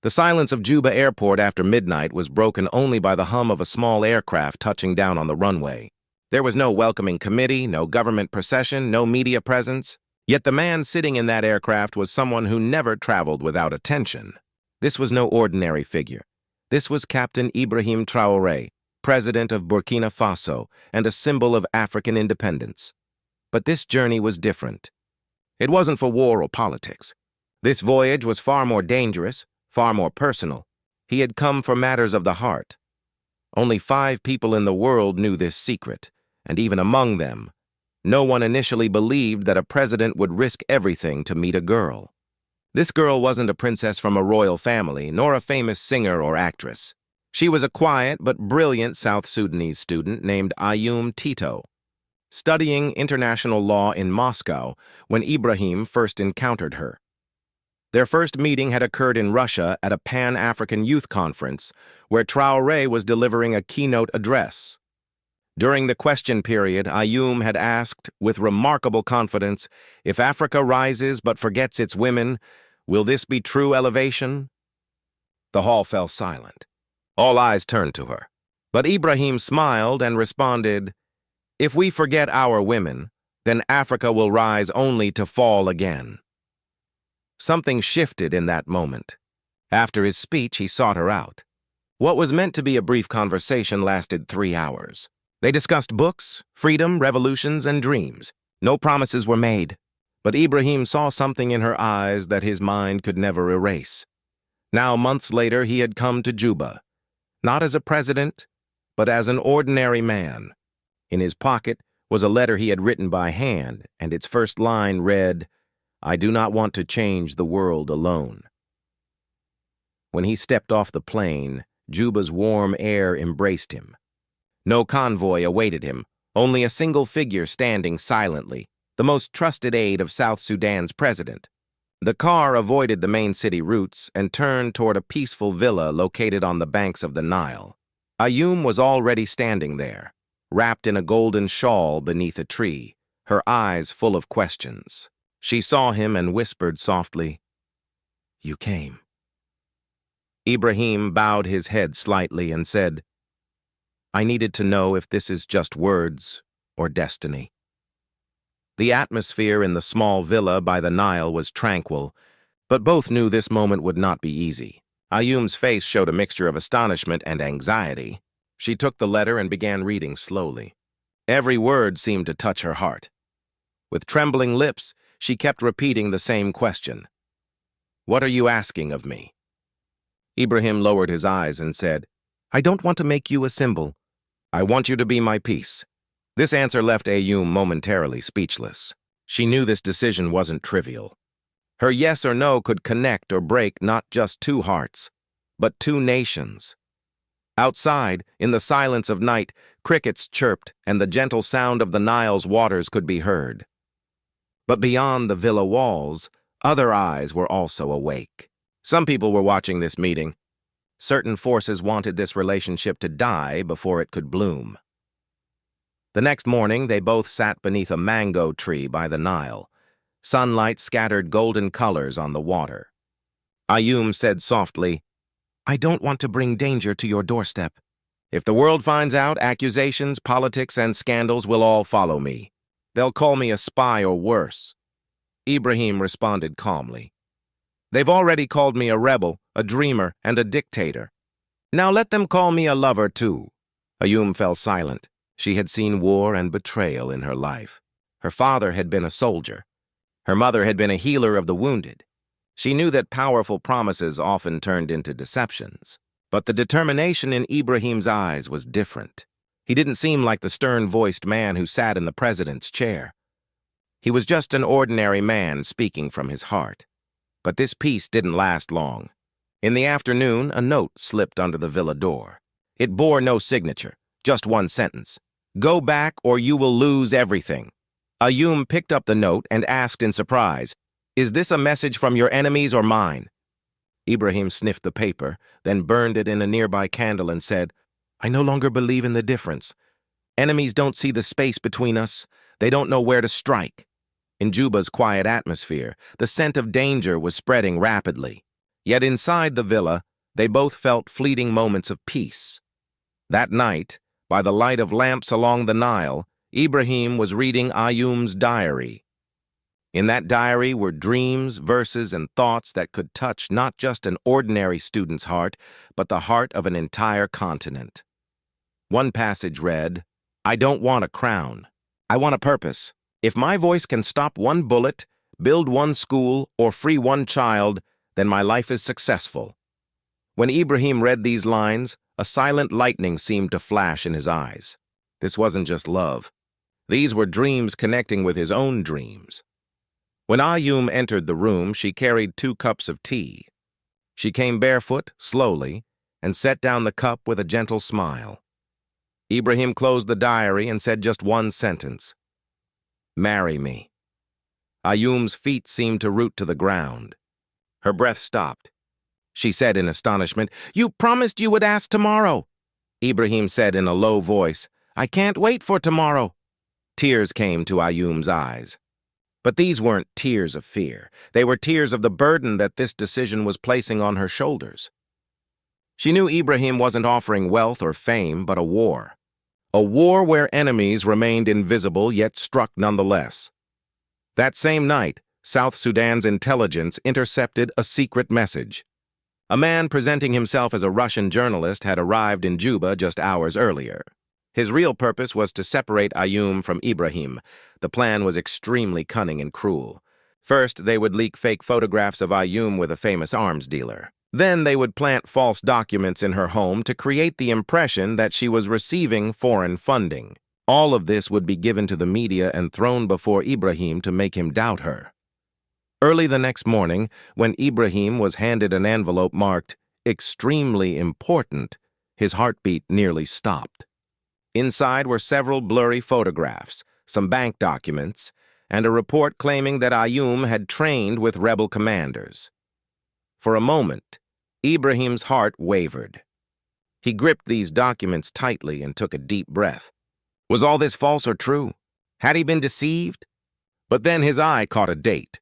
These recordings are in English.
The silence of Juba Airport after midnight was broken only by the hum of a small aircraft touching down on the runway. There was no welcoming committee, no government procession, no media presence. Yet the man sitting in that aircraft was someone who never traveled without attention. This was no ordinary figure. This was Captain Ibrahim Traoré, president of Burkina Faso and a symbol of African independence. But this journey was different. It wasn't for war or politics. This voyage was far more dangerous, far more personal. He had come for matters of the heart. Only 5 people in the world knew this secret, and even among them, no one initially believed that a president would risk everything to meet a girl. This girl wasn't a princess from a royal family, nor a famous singer or actress. She was a quiet but brilliant South Sudanese student named Ibrahim Trairo, studying international law in Moscow when Ibrahim first encountered her. Their first meeting had occurred in Russia at a Pan-African youth conference where Traoré was delivering a keynote address. During the question period, Ibrahim had asked, with remarkable confidence, "If Africa rises but forgets its women, will this be true elevation?" The hall fell silent. All eyes turned to her. But Ibrahim smiled and responded, "If we forget our women, then Africa will rise only to fall again." Something shifted in that moment. After his speech, he sought her out. What was meant to be a brief conversation lasted 3 hours. They discussed books, freedom, revolutions, and dreams. No promises were made, but Ibrahim saw something in her eyes that his mind could never erase. Now, months later, he had come to Juba, not as a president, but as an ordinary man. In his pocket was a letter he had written by hand, and its first line read, "I do not want to change the world alone." When he stepped off the plane, Juba's warm air embraced him. No convoy awaited him, only a single figure standing silently, the most trusted aide of South Sudan's president. The car avoided the main city routes and turned toward a peaceful villa located on the banks of the Nile. Ibrahim was already standing there, wrapped in a golden shawl beneath a tree, her eyes full of questions. She saw him and whispered softly, "You came." Ibrahim bowed his head slightly and said, "I needed to know if this is just words or destiny." The atmosphere in the small villa by the Nile was tranquil, but both knew this moment would not be easy. Ibrahim's face showed a mixture of astonishment and anxiety. She took the letter and began reading slowly. Every word seemed to touch her heart. With trembling lips, she kept repeating the same question. "What are you asking of me?" Ibrahim lowered his eyes and said, "I don't want to make you a symbol. I want you to be my peace." This answer left Ibrahim momentarily speechless. She knew this decision wasn't trivial. Her yes or no could connect or break not just 2 hearts, but 2 nations. Outside, in the silence of night, crickets chirped and the gentle sound of the Nile's waters could be heard. But beyond the villa walls, other eyes were also awake. Some people were watching this meeting. Certain forces wanted this relationship to die before it could bloom. The next morning, they both sat beneath a mango tree by the Nile. Sunlight scattered golden colors on the water. Ibrahim said softly, "I don't want to bring danger to your doorstep. If the world finds out, accusations, politics, and scandals will all follow me. They'll call me a spy or worse." Ibrahim responded calmly, "They've already called me a rebel, a dreamer, and a dictator. Now let them call me a lover too." Ibrahim fell silent. She had seen war and betrayal in her life. Her father had been a soldier. Her mother had been a healer of the wounded. She knew that powerful promises often turned into deceptions. But the determination in Ibrahim's eyes was different. He didn't seem like the stern-voiced man who sat in the president's chair. He was just an ordinary man speaking from his heart. But this peace didn't last long. In the afternoon, a note slipped under the villa door. It bore no signature, just one sentence. "Go back or you will lose everything." Ibrahim picked up the note and asked in surprise, "Is this a message from your enemies or mine?" Ibrahim sniffed the paper, then burned it in a nearby candle and said, "I no longer believe in the difference. Enemies don't see the space between us. They don't know where to strike." In Juba's quiet atmosphere, the scent of danger was spreading rapidly. Yet inside the villa, they both felt fleeting moments of peace. That night, by the light of lamps along the Nile, Ibrahim was reading Ayoum's diary. In that diary were dreams, verses, and thoughts that could touch not just an ordinary student's heart, but the heart of an entire continent. One passage read, "I don't want a crown. I want a purpose. If my voice can stop one bullet, build one school, or free one child, then my life is successful." When Ibrahim read these lines, a silent lightning seemed to flash in his eyes. This wasn't just love. These were dreams connecting with his own dreams. When Ayoum entered the room, she carried 2 cups of tea. She came barefoot, slowly, and set down the cup with a gentle smile. Ibrahim closed the diary and said just one sentence. "Marry me." Ayoum's feet seemed to root to the ground. Her breath stopped. She said in astonishment, "You promised you would ask tomorrow." Ibrahim said in a low voice, "I can't wait for tomorrow." Tears came to Ayoum's eyes. But these weren't tears of fear. They were tears of the burden that this decision was placing on her shoulders. She knew Ibrahim wasn't offering wealth or fame, but a war. A war where enemies remained invisible yet struck nonetheless. That same night, South Sudan's intelligence intercepted a secret message. A man presenting himself as a Russian journalist had arrived in Juba just hours earlier. His real purpose was to separate Ayoum from Ibrahim. The plan was extremely cunning and cruel. First, they would leak fake photographs of Ayoum with a famous arms dealer. Then they would plant false documents in her home to create the impression that she was receiving foreign funding. All of this would be given to the media and thrown before Ibrahim to make him doubt her. Early the next morning, when Ibrahim was handed an envelope marked "extremely important," his heartbeat nearly stopped. Inside were several blurry photographs, some bank documents, and a report claiming that Ayoum had trained with rebel commanders. For a moment, Ibrahim's heart wavered. He gripped these documents tightly and took a deep breath. Was all this false or true? Had he been deceived? But then his eye caught a date.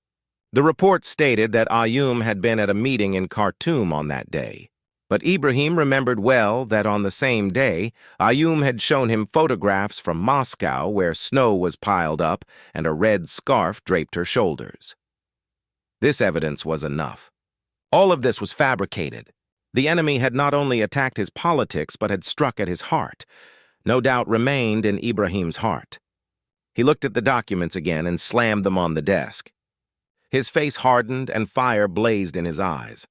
The report stated that Ayoum had been at a meeting in Khartoum on that day. But Ibrahim remembered well that on the same day, Ayoum had shown him photographs from Moscow where snow was piled up and a red scarf draped her shoulders. This evidence was enough. All of this was fabricated. The enemy had not only attacked his politics but had struck at his heart. No doubt remained in Ibrahim's heart. He looked at the documents again and slammed them on the desk. His face hardened and fire blazed in his eyes.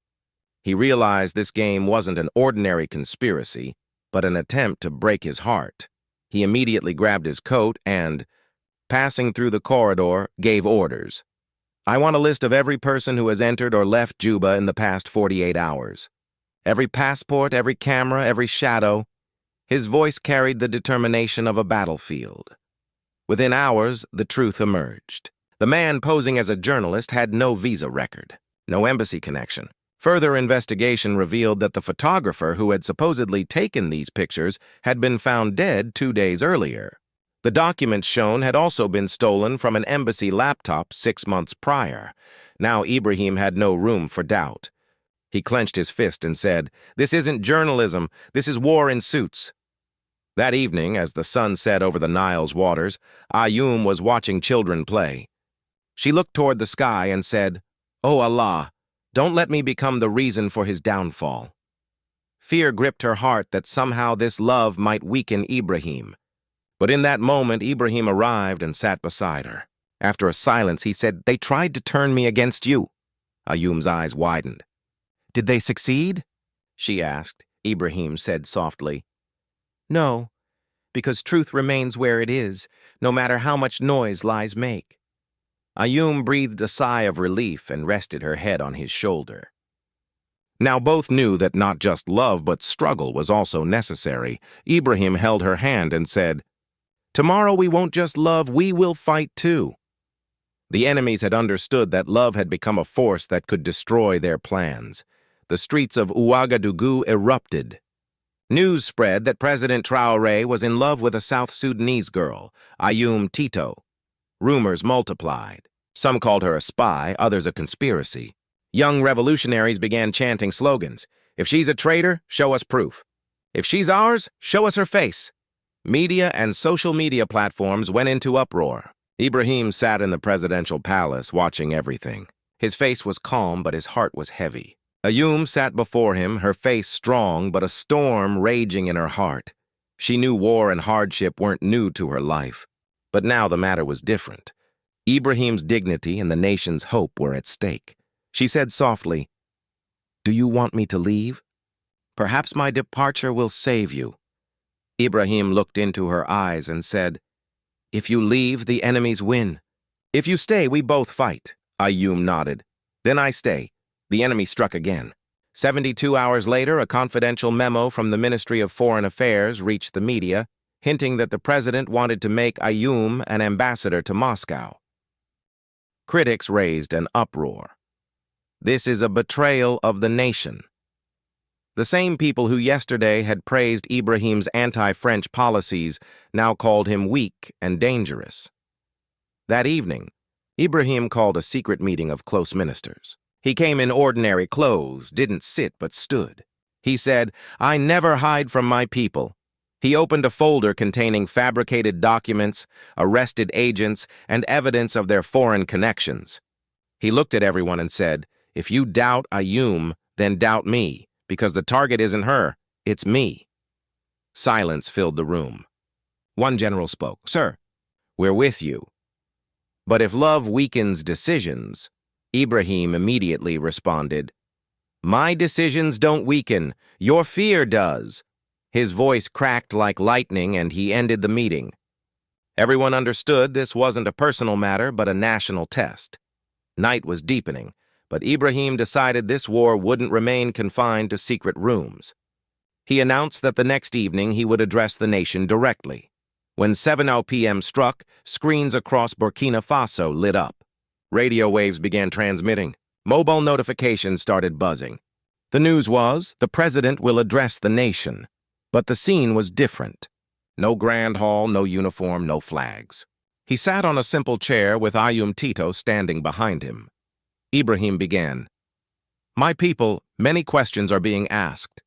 He realized this game wasn't an ordinary conspiracy, but an attempt to break his heart. He immediately grabbed his coat and, passing through the corridor, gave orders. "I want a list of every person who has entered or left Juba in the past 48 hours. Every passport, every camera, every shadow." His voice carried the determination of a battlefield. Within hours, the truth emerged. The man posing as a journalist had no visa record, no embassy connection. Further investigation revealed that the photographer who had supposedly taken these pictures had been found dead 2 days earlier. The documents shown had also been stolen from an embassy laptop 6 months prior. Now Ibrahim had no room for doubt. He clenched his fist and said, "This isn't journalism, this is war in suits." That evening, as the sun set over the Nile's waters, Ayoum was watching children play. She looked toward the sky and said, "Oh Allah, don't let me become the reason for his downfall." Fear gripped her heart that somehow this love might weaken Ibrahim. But in that moment, Ibrahim arrived and sat beside her. After a silence, he said, "They tried to turn me against you." Ayoum's eyes widened. "Did they succeed?" she asked. Ibrahim said softly, "No, because truth remains where it is, no matter how much noise lies make." Ayoum breathed a sigh of relief and rested her head on his shoulder. Now both knew that not just love but struggle was also necessary. Ibrahim held her hand and said, "Tomorrow we won't just love, we will fight too." The enemies had understood that love had become a force that could destroy their plans. The streets of Ouagadougou erupted. News spread that President Traoré was in love with a South Sudanese girl, Ayoum Tito. Rumors multiplied. Some called her a spy, others a conspiracy. Young revolutionaries began chanting slogans. If she's a traitor, show us proof. If she's ours, show us her face. Media and social media platforms went into uproar. Ibrahim sat in the presidential palace watching everything. His face was calm, but his heart was heavy. Ayoum sat before him, her face strong, but a storm raging in her heart. She knew war and hardship weren't new to her life. But now the matter was different. Ibrahim's dignity and the nation's hope were at stake. She said softly, "Do you want me to leave? Perhaps my departure will save you." Ibrahim looked into her eyes and said, "If you leave, the enemies win. If you stay, we both fight." Ayoum nodded. "Then I stay." The enemy struck again. 72 hours later, a confidential memo from the Ministry of Foreign Affairs reached the media, hinting that the president wanted to make Ayoum an ambassador to Moscow. Critics raised an uproar. This is a betrayal of the nation. The same people who yesterday had praised Ibrahim's anti-French policies now called him weak and dangerous. That evening, Ibrahim called a secret meeting of close ministers. He came in ordinary clothes, didn't sit but stood. He said, "I never hide from my people." He opened a folder containing fabricated documents, arrested agents, and evidence of their foreign connections. He looked at everyone and said, "If you doubt Ayoum, then doubt me, because the target isn't her, it's me." Silence filled the room. One general spoke, "Sir, we're with you. But if love weakens decisions," Ibrahim immediately responded, "My decisions don't weaken, your fear does." His voice cracked like lightning and he ended the meeting. Everyone understood this wasn't a personal matter but a national test. Night was deepening, but Ibrahim decided this war wouldn't remain confined to secret rooms. He announced that the next evening he would address the nation directly. When 7 p.m. struck, screens across Burkina Faso lit up. Radio waves began transmitting. Mobile notifications started buzzing. The news was, the president will address the nation. But the scene was different. No grand hall, no uniform, no flags. He sat on a simple chair with Ayoum Tito standing behind him. Ibrahim began, "My people, many questions are being asked.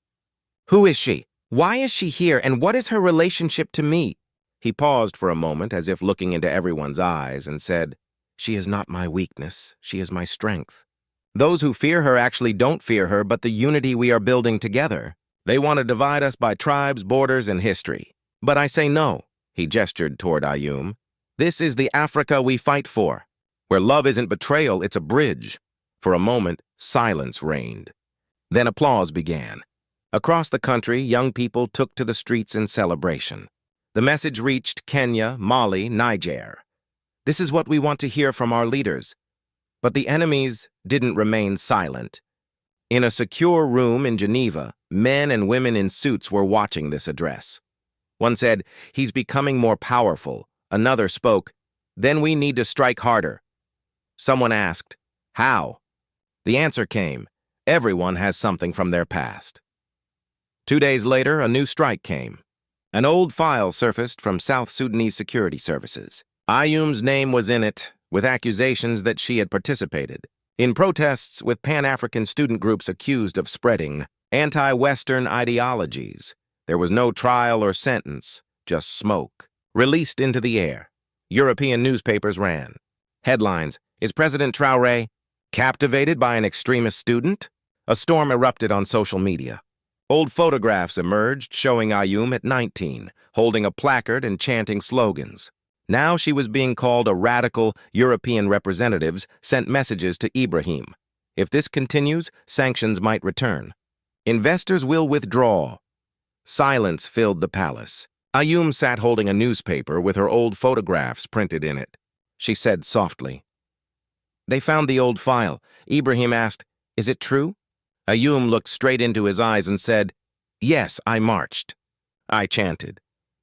Who is she? Why is she here? And what is her relationship to me?" He paused for a moment as if looking into everyone's eyes and said, "She is not my weakness, she is my strength. Those who fear her actually don't fear her, but the unity we are building together. They want to divide us by tribes, borders, and history. But I say no," he gestured toward Ayoum. "This is the Africa we fight for, where love isn't betrayal, it's a bridge." For a moment, silence reigned. Then applause began. Across the country, young people took to the streets in celebration. The message reached Kenya, Mali, Niger. This is what we want to hear from our leaders. But the enemies didn't remain silent. In a secure room in Geneva, men and women in suits were watching this address. One said, "He's becoming more powerful." Another spoke, "Then we need to strike harder." Someone asked, "How?" The answer came, "Everyone has something from their past." 2 days later, a new strike came. An old file surfaced from South Sudanese security services. Ayoum's name was in it, with accusations that she had participated in protests with Pan-African student groups accused of spreading anti-Western ideologies. There was no trial or sentence, just smoke, released into the air. European newspapers ran. Headlines, "Is President Traoré captivated by an extremist student?" A storm erupted on social media. Old photographs emerged showing Ayoum at 19, holding a placard and chanting slogans. Now she was being called a radical. European representatives sent messages to Ibrahim. If this continues, sanctions might return. Investors will withdraw. Silence filled the palace. Ayoum sat holding a newspaper with her old photographs printed in it. She said softly, "They found the old file." Ibrahim asked, "Is it true?" Ayoum looked straight into his eyes and said, "Yes, I marched. I chanted.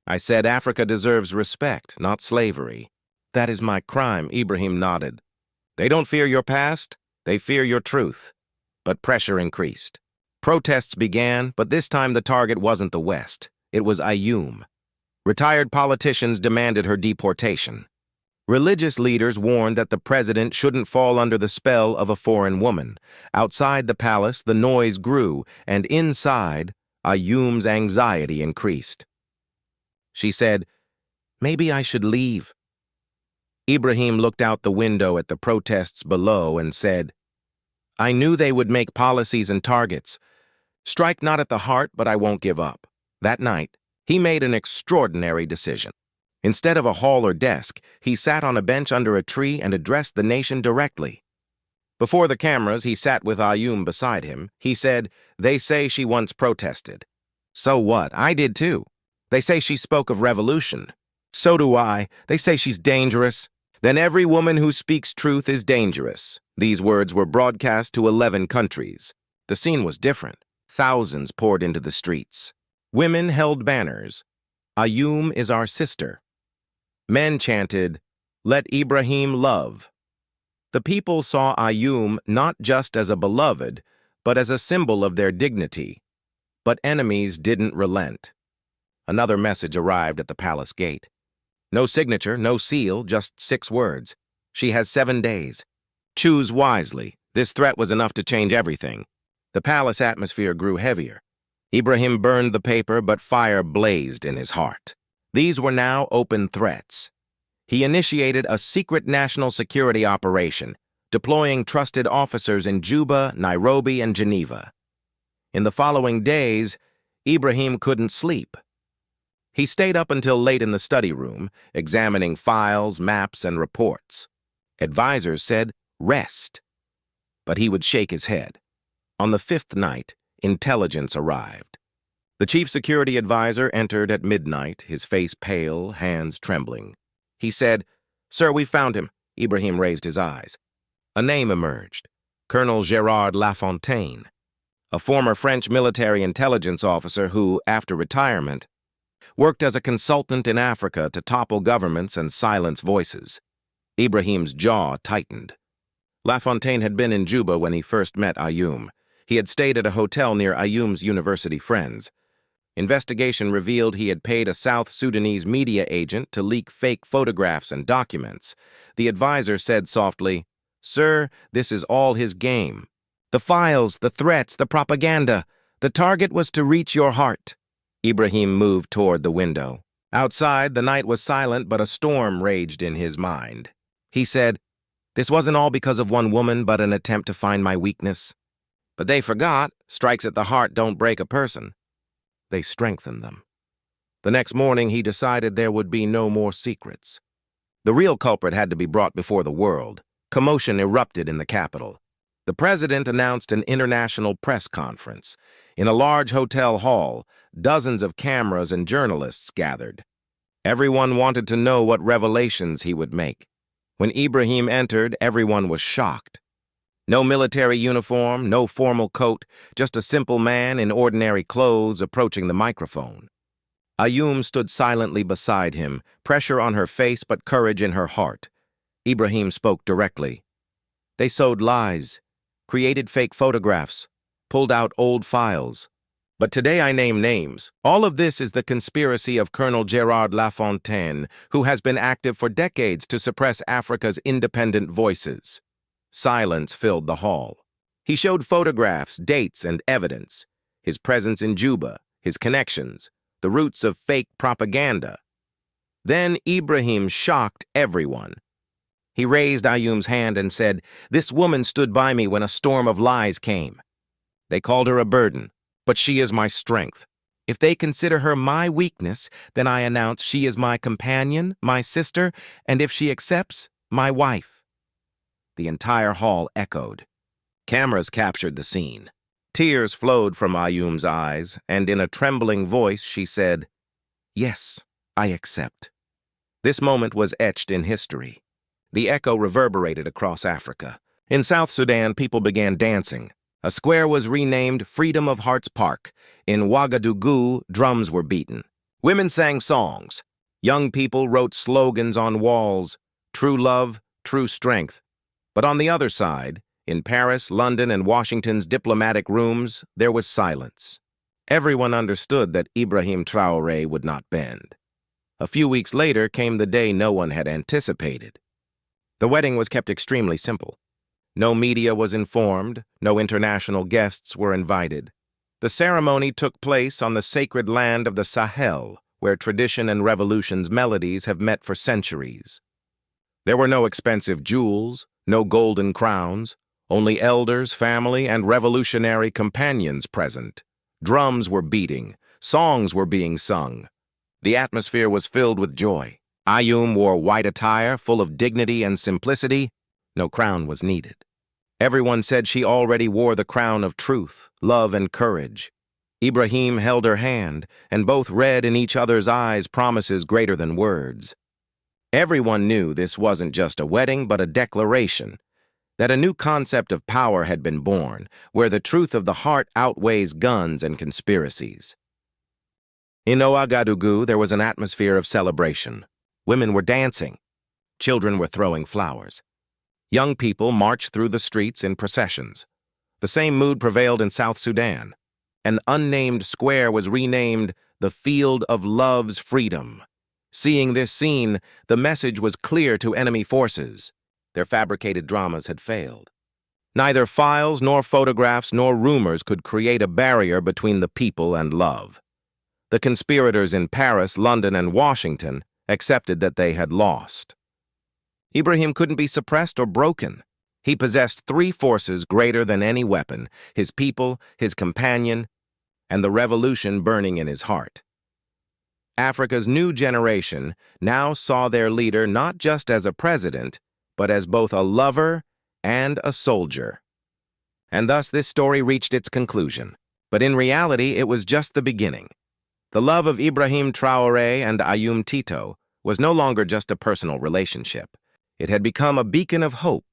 I said Africa deserves respect, not slavery. That is my crime." Ibrahim nodded. "They don't fear your past, they fear your truth." But pressure increased. Protests began, but this time the target wasn't the West. It was Ayoum. Retired politicians demanded her deportation. Religious leaders warned that the president shouldn't fall under the spell of a foreign woman. Outside the palace, the noise grew, and inside, Ayoum's anxiety increased. She said, "Maybe I should leave." Ibrahim looked out the window at the protests below and said, "I knew they would make policies and targets. Strike not at the heart, but I won't give up." That night, he made an extraordinary decision. Instead of a hall or desk, he sat on a bench under a tree and addressed the nation directly. Before the cameras, he sat with Ayoum beside him. He said, "They say she once protested. So what? I did too. They say she spoke of revolution. So do I. They say she's dangerous. Then every woman who speaks truth is dangerous." These words were broadcast to 11 countries. The scene was different. Thousands poured into the streets. Women held banners. "Ayoum is our sister." Men chanted, "Let Ibrahim love." The people saw Ayoum not just as a beloved, but as a symbol of their dignity. But enemies didn't relent. Another message arrived at the palace gate. No signature, no seal, just 6 words. "She has 7 days. Choose wisely." This threat was enough to change everything. The palace atmosphere grew heavier. Ibrahim burned the paper, but fire blazed in his heart. These were now open threats. He initiated a secret national security operation, deploying trusted officers in Juba, Nairobi, and Geneva. In the following days, Ibrahim couldn't sleep. He stayed up until late in the study room, examining files, maps, and reports. Advisors said, "Rest." But he would shake his head. On the 5th night, intelligence arrived. The chief security advisor entered at midnight, his face pale, hands trembling. He said, "Sir, we found him." Ibrahim raised his eyes. A name emerged, Colonel Gérard Lafontaine, a former French military intelligence officer who, after retirement, worked as a consultant in Africa to topple governments and silence voices. Ibrahim's jaw tightened. Lafontaine had been in Juba when he first met Ayoum. He had stayed at a hotel near Ayoum's university friends. Investigation revealed he had paid a South Sudanese media agent to leak fake photographs and documents. The advisor said softly, "Sir, this is all his game. The files, the threats, the propaganda. The target was to reach your heart." Ibrahim moved toward the window. Outside, the night was silent, but a storm raged in his mind. He said, "This wasn't all because of one woman, but an attempt to find my weakness. But they forgot, strikes at the heart don't break a person. They strengthen them." The next morning, he decided there would be no more secrets. The real culprit had to be brought before the world. Commotion erupted in the capital. The president announced an international press conference. In a large hotel hall, dozens of cameras and journalists gathered. Everyone wanted to know what revelations he would make. When Ibrahim entered, everyone was shocked. No military uniform, no formal coat, just a simple man in ordinary clothes approaching the microphone. Ayoum stood silently beside him, pressure on her face but courage in her heart. Ibrahim spoke directly. "They sowed lies, created fake photographs, pulled out old files. But today I name names. All of this is the conspiracy of Colonel Gérard Lafontaine, who has been active for decades to suppress Africa's independent voices." Silence filled the hall. He showed photographs, dates, and evidence. His presence in Juba, his connections, the roots of fake propaganda. Then Ibrahim shocked everyone. He raised Ayoum's hand and said, "This woman stood by me when a storm of lies came. They called her a burden, but she is my strength. If they consider her my weakness, then I announce she is my companion, my sister, and if she accepts, my wife." The entire hall echoed. Cameras captured the scene. Tears flowed from Ayoum's eyes, and in a trembling voice she said, "Yes, I accept." This moment was etched in history. The echo reverberated across Africa. In South Sudan, people began dancing. A square was renamed Freedom of Hearts Park. In Ouagadougou, drums were beaten. Women sang songs. Young people wrote slogans on walls, "True love, true strength." But on the other side, in Paris, London, and Washington's diplomatic rooms, there was silence. Everyone understood that Ibrahim Traoré would not bend. A few weeks later came the day no one had anticipated. The wedding was kept extremely simple. No media was informed, no international guests were invited. The ceremony took place on the sacred land of the Sahel, where tradition and revolution's melodies have met for centuries. There were no expensive jewels, no golden crowns, only elders, family, and revolutionary companions present. Drums were beating, songs were being sung. The atmosphere was filled with joy. Ayum wore white attire, full of dignity and simplicity. No crown was needed. Everyone said she already wore the crown of truth, love, and courage. Ibrahim held her hand, and both read in each other's eyes promises greater than words. Everyone knew this wasn't just a wedding, but a declaration, that a new concept of power had been born, where the truth of the heart outweighs guns and conspiracies. In Ouagadougou, there was an atmosphere of celebration. Women were dancing. Children were throwing flowers. Young people marched through the streets in processions. The same mood prevailed in South Sudan. An unnamed square was renamed the Field of Love's Freedom. Seeing this scene, the message was clear to enemy forces. Their fabricated dramas had failed. Neither files nor photographs nor rumors could create a barrier between the people and love. The conspirators in Paris, London, and Washington accepted that they had lost. Ibrahim couldn't be suppressed or broken. He possessed three forces greater than any weapon: his people, his companion, and the revolution burning in his heart. Africa's new generation now saw their leader not just as a president, but as both a lover and a soldier. And thus this story reached its conclusion. But in reality, it was just the beginning. The love of Ibrahim Traoré and Ayum Tito was no longer just a personal relationship. It had become a beacon of hope,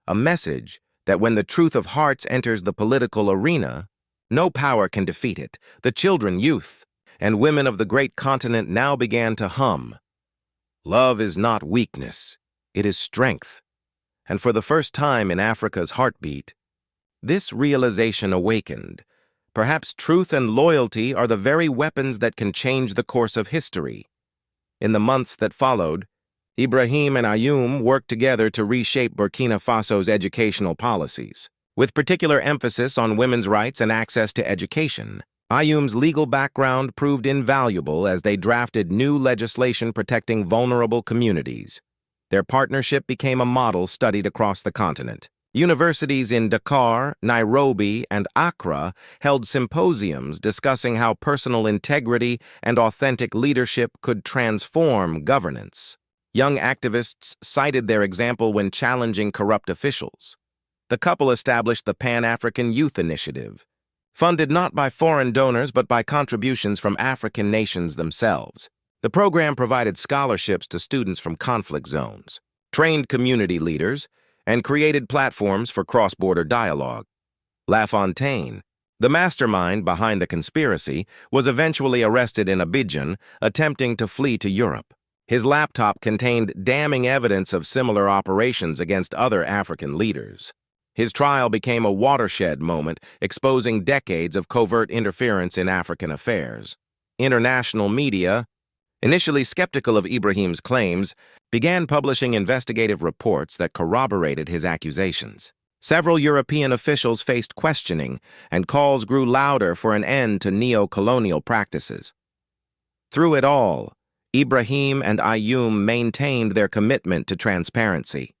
a message that when the truth of hearts enters the political arena, no power can defeat it. The children, youth, and women of the great continent now began to hum. Love is not weakness, it is strength. And for the first time in Africa's heartbeat, this realization awakened. Perhaps truth and loyalty are the very weapons that can change the course of history. In the months that followed, Ibrahim and Ayum worked together to reshape Burkina Faso's educational policies. With particular emphasis on women's rights and access to education, Ayum's legal background proved invaluable as they drafted new legislation protecting vulnerable communities. Their partnership became a model studied across the continent. Universities in Dakar, Nairobi, and Accra held symposiums discussing how personal integrity and authentic leadership could transform governance. Young activists cited their example when challenging corrupt officials. The couple established the Pan-African Youth Initiative, funded not by foreign donors but by contributions from African nations themselves. The program provided scholarships to students from conflict zones, trained community leaders, and created platforms for cross-border dialogue. Lafontaine, the mastermind behind the conspiracy, was eventually arrested in Abidjan, attempting to flee to Europe. His laptop contained damning evidence of similar operations against other African leaders. His trial became a watershed moment, exposing decades of covert interference in African affairs. International media, initially skeptical of Ibrahim's claims, began publishing investigative reports that corroborated his accusations. Several European officials faced questioning, and calls grew louder for an end to neo-colonial practices. Through it all, Ibrahim and Ayum maintained their commitment to transparency.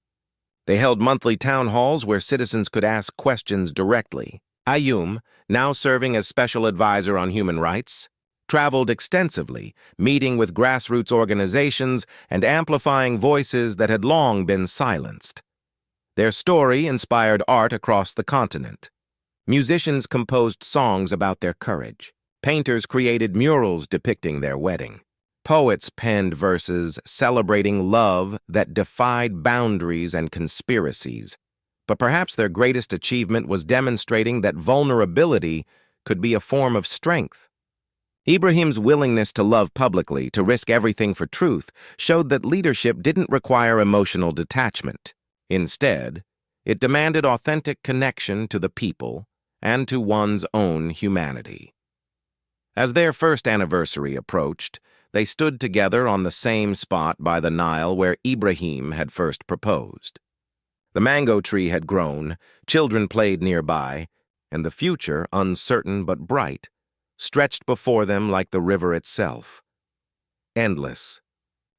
They held monthly town halls where citizens could ask questions directly. Ayum, now serving as special advisor on human rights, traveled extensively, meeting with grassroots organizations and amplifying voices that had long been silenced. Their story inspired art across the continent. Musicians composed songs about their courage. Painters created murals depicting their wedding. Poets penned verses celebrating love that defied boundaries and conspiracies. But perhaps their greatest achievement was demonstrating that vulnerability could be a form of strength. Ibrahim's willingness to love publicly, to risk everything for truth, showed that leadership didn't require emotional detachment. Instead, it demanded authentic connection to the people and to one's own humanity. As their first anniversary approached, They stood together on the same spot by the Nile where Ibrahim had first proposed. The mango tree had grown, children played nearby, and the future, uncertain but bright, stretched before them like the river itself. Endless,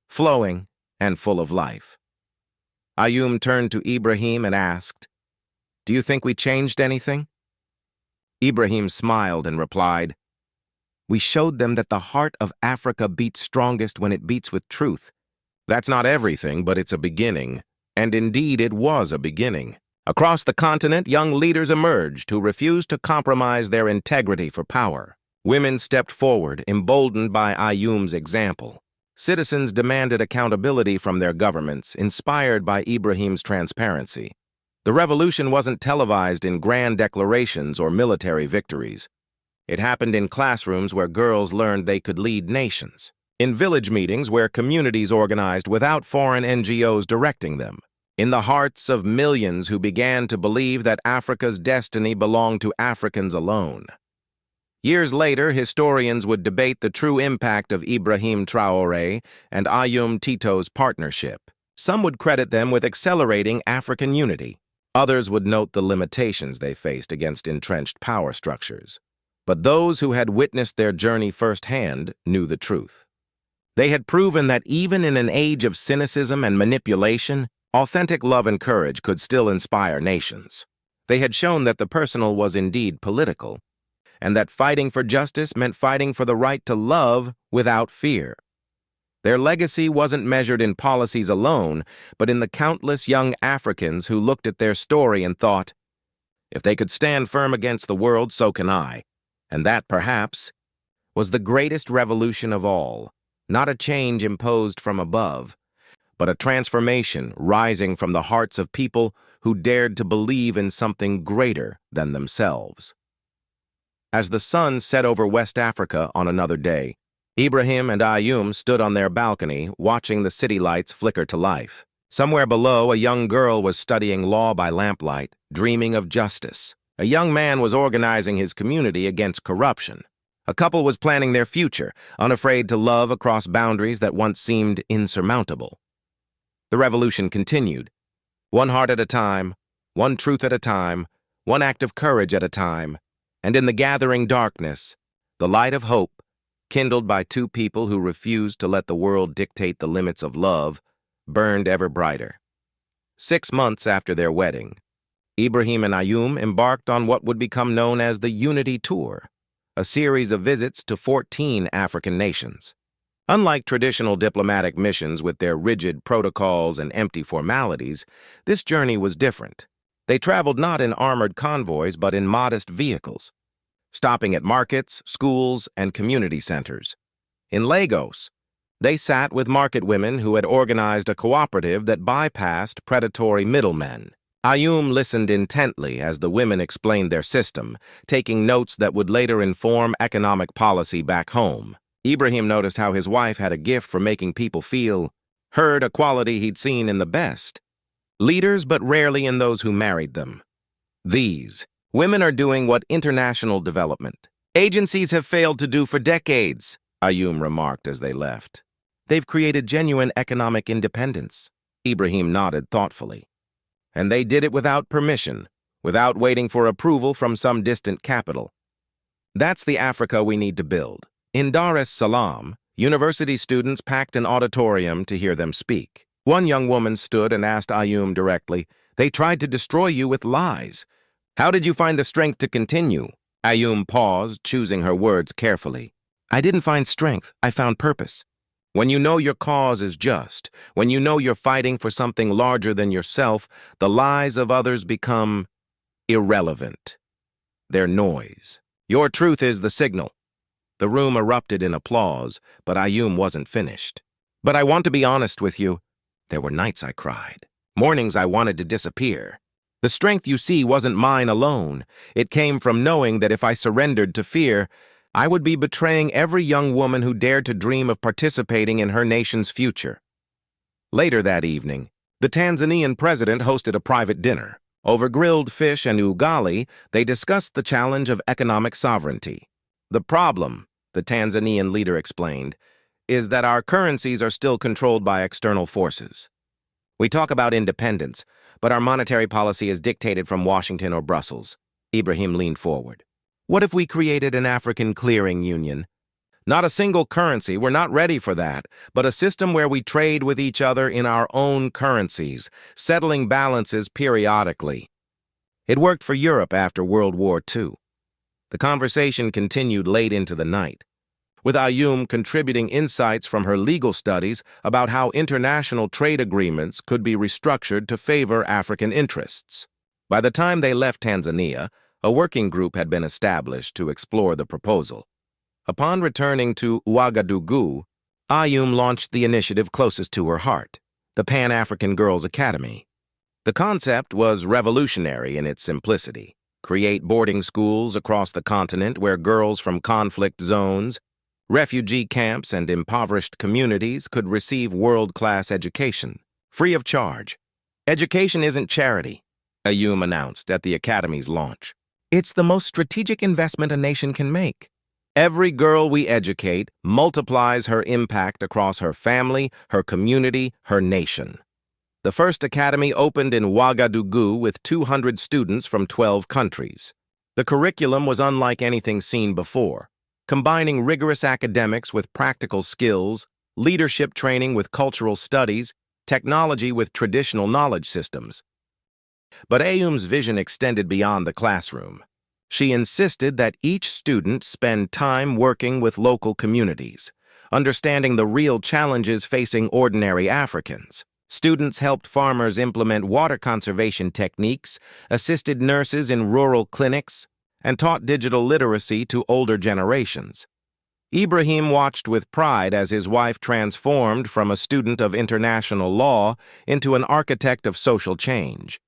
flowing, and full of life. Ayoum turned to Ibrahim and asked, "Do you think we changed anything?" Ibrahim smiled and replied, "We showed them that the heart of Africa beats strongest when it beats with truth. That's not everything, but it's a beginning." And indeed, it was a beginning. Across the continent, young leaders emerged who refused to compromise their integrity for power. Women stepped forward, emboldened by Ayoum's example. Citizens demanded accountability from their governments, inspired by Ibrahim's transparency. The revolution wasn't televised in grand declarations or military victories. It happened in classrooms where girls learned they could lead nations, in village meetings where communities organized without foreign NGOs directing them, in the hearts of millions who began to believe that Africa's destiny belonged to Africans alone. Years later, historians would debate the true impact of Ibrahim Traoré and Ayoum Tito's partnership. Some would credit them with accelerating African unity. Others would note the limitations they faced against entrenched power structures. But those who had witnessed their journey firsthand knew the truth. They had proven that even in an age of cynicism and manipulation, authentic love and courage could still inspire nations. They had shown that the personal was indeed political, and that fighting for justice meant fighting for the right to love without fear. Their legacy wasn't measured in policies alone, but in the countless young Africans who looked at their story and thought, "If they could stand firm against the world, so can I." And that, perhaps, was the greatest revolution of all. Not a change imposed from above, but a transformation rising from the hearts of people who dared to believe in something greater than themselves. As the sun set over West Africa on another day, Ibrahim and Ayoum stood on their balcony, watching the city lights flicker to life. Somewhere below, a young girl was studying law by lamplight, dreaming of justice. A young man was organizing his community against corruption. A couple was planning their future, unafraid to love across boundaries that once seemed insurmountable. The revolution continued, one heart at a time, one truth at a time, one act of courage at a time, and in the gathering darkness, the light of hope, kindled by two people who refused to let the world dictate the limits of love, burned ever brighter. 6 months after their wedding, Ibrahim and Ayoum embarked on what would become known as the Unity Tour, a series of visits to 14 African nations. Unlike traditional diplomatic missions with their rigid protocols and empty formalities, this journey was different. They traveled not in armored convoys but in modest vehicles, stopping at markets, schools, and community centers. In Lagos, they sat with market women who had organized a cooperative that bypassed predatory middlemen. Ayoum listened intently as the women explained their system, taking notes that would later inform economic policy back home. Ibrahim noticed how his wife had a gift for making people feel heard, a quality he'd seen in the best leaders, but rarely in those who married them. These women are doing what international development agencies have failed to do for decades, Ayoum remarked as they left. They've created genuine economic independence. Ibrahim nodded thoughtfully. And they did it without permission, without waiting for approval from some distant capital. That's the Africa we need to build. In Dar es Salaam, university students packed an auditorium to hear them speak. One young woman stood and asked Ayoum directly, "They tried to destroy you with lies. How did you find the strength to continue?" Ayoum paused, choosing her words carefully. "I didn't find strength, I found purpose. When you know your cause is just, when you know you're fighting for something larger than yourself, the lies of others become irrelevant. They're noise. Your truth is the signal." The room erupted in applause, but Ayoum wasn't finished. "But I want to be honest with you. There were nights I cried. Mornings I wanted to disappear. The strength you see wasn't mine alone. It came from knowing that if I surrendered to fear, I would be betraying every young woman who dared to dream of participating in her nation's future." Later that evening, the Tanzanian president hosted a private dinner. Over grilled fish and ugali, they discussed the challenge of economic sovereignty. "The problem," the Tanzanian leader explained, is that our currencies are still controlled by external forces. We talk about independence, but our monetary policy is dictated from Washington or Brussels. Ibrahim leaned forward. What if we created an African clearing union? Not a single currency, we're not ready for that, but a system where we trade with each other in our own currencies, settling balances periodically. It worked for Europe after World War II. The conversation continued late into the night, with Ayoum contributing insights from her legal studies about how international trade agreements could be restructured to favor African interests. By the time they left Tanzania, a working group had been established to explore the proposal. Upon returning to Ouagadougou, Ayoum launched the initiative closest to her heart, the Pan-African Girls Academy. The concept was revolutionary in its simplicity. Create boarding schools across the continent where girls from conflict zones, refugee camps, and impoverished communities could receive world-class education, free of charge. Education isn't charity, Ayoum announced at the Academy's launch. It's the most strategic investment a nation can make. Every girl we educate multiplies her impact across her family, her community, her nation. The first academy opened in Ouagadougou with 200 students from 12 countries. The curriculum was unlike anything seen before, combining rigorous academics with practical skills, leadership training with cultural studies, technology with traditional knowledge systems. But Ayoum's vision extended beyond the classroom. She insisted that each student spend time working with local communities, understanding the real challenges facing ordinary Africans. Students helped farmers implement water conservation techniques, assisted nurses in rural clinics, and taught digital literacy to older generations. Ibrahim watched with pride as his wife transformed from a student of international law into an architect of social change.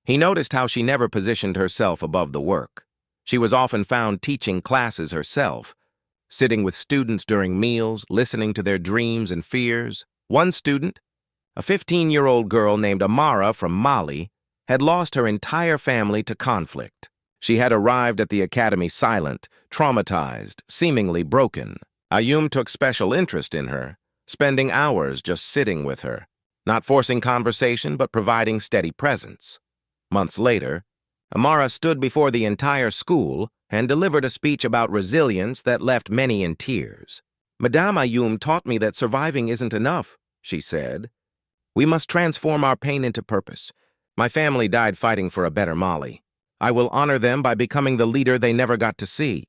He noticed how she never positioned herself above the work. She was often found teaching classes herself, sitting with students during meals, listening to their dreams and fears. One student, a 15-year-old girl named Amara from Mali, had lost her entire family to conflict. She had arrived at the academy silent, traumatized, seemingly broken. Ayoum took special interest in her, spending hours just sitting with her, not forcing conversation but providing steady presence. Months later, Amara stood before the entire school and delivered a speech about resilience that left many in tears. "Madame Ayoum taught me that surviving isn't enough," she said. "We must transform our pain into purpose. My family died fighting for a better Mali. I will honor them by becoming the leader they never got to see."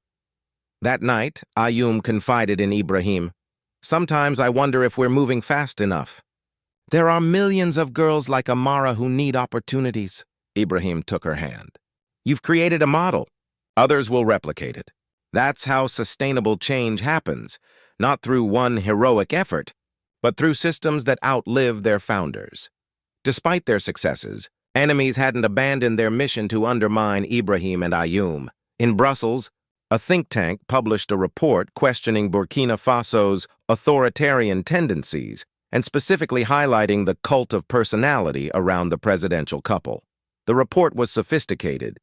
That night, Ayoum confided in Ibrahim, "Sometimes I wonder if we're moving fast enough. There are millions of girls like Amara who need opportunities." Ibrahim took her hand. "You've created a model. Others will replicate it. That's how sustainable change happens, not through one heroic effort, but through systems that outlive their founders." Despite their successes, enemies hadn't abandoned their mission to undermine Ibrahim and Ayoum. In Brussels, a think tank published a report questioning Burkina Faso's authoritarian tendencies and specifically highlighting the cult of personality around the presidential couple. The report was sophisticated,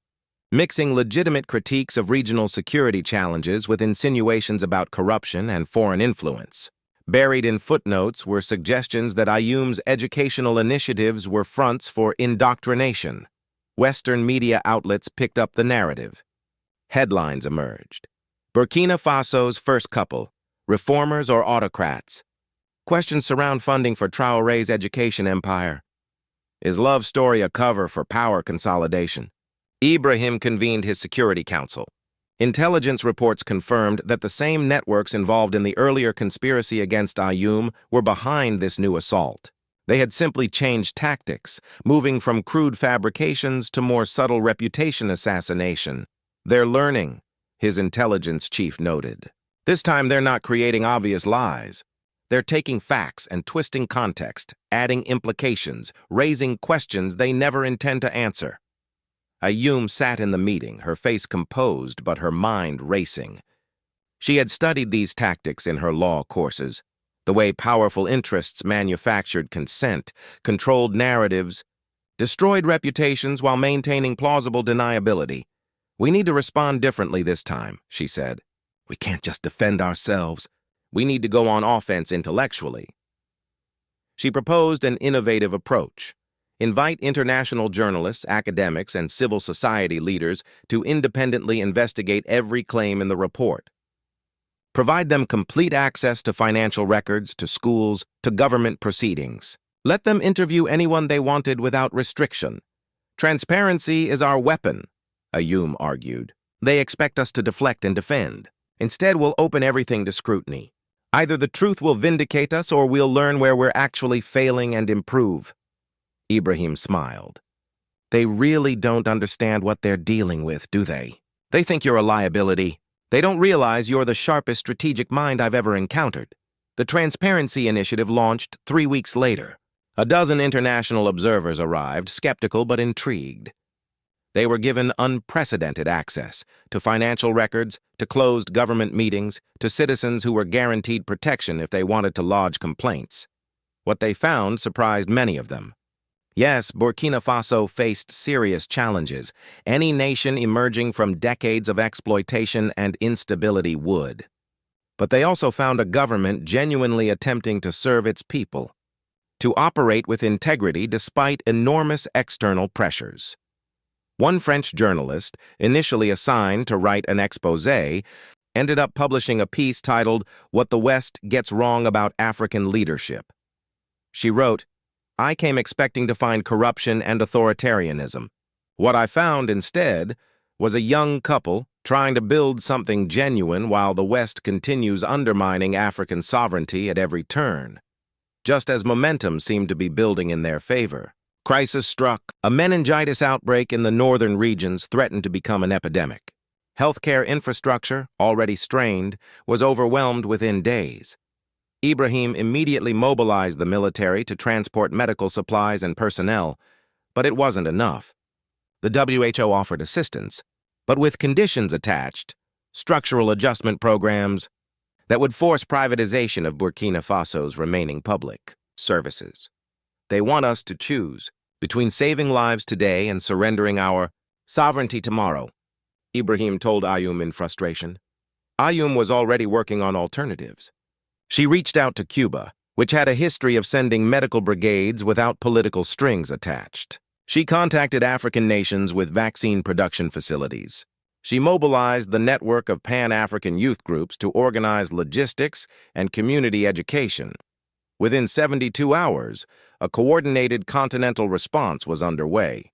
mixing legitimate critiques of regional security challenges with insinuations about corruption and foreign influence. Buried in footnotes were suggestions that Ayoum's educational initiatives were fronts for indoctrination. Western media outlets picked up the narrative. Headlines emerged. "Burkina Faso's first couple, reformers or autocrats?" Questions surround funding for Traoré's education empire. Is love story a cover for power consolidation? Ibrahim convened his Security Council. Intelligence reports confirmed that the same networks involved in the earlier conspiracy against Ayoum were behind this new assault. They had simply changed tactics, moving from crude fabrications to more subtle reputation assassination. "They're learning," his intelligence chief noted. "This time they're not creating obvious lies. They're taking facts and twisting context, adding implications, raising questions they never intend to answer." Ayoum sat in the meeting, her face composed but her mind racing. She had studied these tactics in her law courses, the way powerful interests manufactured consent, controlled narratives, destroyed reputations while maintaining plausible deniability. "We need to respond differently this time," she said. "We can't just defend ourselves. We need to go on offense intellectually. She proposed an innovative approach. Invite international journalists, academics, and civil society leaders to independently investigate every claim in the report. Provide them complete access to financial records, to schools, to government proceedings. Let them interview anyone they wanted without restriction. Transparency is our weapon, Ayum argued. They expect us to deflect and defend. Instead, we'll open everything to scrutiny. Either the truth will vindicate us or we'll learn where we're actually failing and improve. Ibrahim smiled. They really don't understand what they're dealing with, do they? They think you're a liability. They don't realize you're the sharpest strategic mind I've ever encountered. The Transparency Initiative launched 3 weeks later. A dozen international observers arrived, skeptical but intrigued. They were given unprecedented access to financial records, to closed government meetings, to citizens who were guaranteed protection if they wanted to lodge complaints. What they found surprised many of them. Yes, Burkina Faso faced serious challenges. Any nation emerging from decades of exploitation and instability would. But they also found a government genuinely attempting to serve its people, to operate with integrity despite enormous external pressures. One French journalist, initially assigned to write an exposé, ended up publishing a piece titled "What the West Gets Wrong About African Leadership." She wrote, "I came expecting to find corruption and authoritarianism. What I found instead was a young couple trying to build something genuine while the West continues undermining African sovereignty at every turn." Just as momentum seemed to be building in their favor, crisis struck. A meningitis outbreak in the northern regions threatened to become an epidemic. Healthcare infrastructure, already strained, was overwhelmed within days. Ibrahim immediately mobilized the military to transport medical supplies and personnel, but it wasn't enough. The WHO offered assistance, but with conditions attached, structural adjustment programs that would force privatization of Burkina Faso's remaining public services. They want us to choose between saving lives today and surrendering our sovereignty tomorrow, Ibrahim told Ayum in frustration. Ayum was already working on alternatives. She reached out to Cuba, which had a history of sending medical brigades without political strings attached. She contacted African nations with vaccine production facilities. She mobilized the network of Pan-African youth groups to organize logistics and community education. Within 72 hours, a coordinated continental response was underway.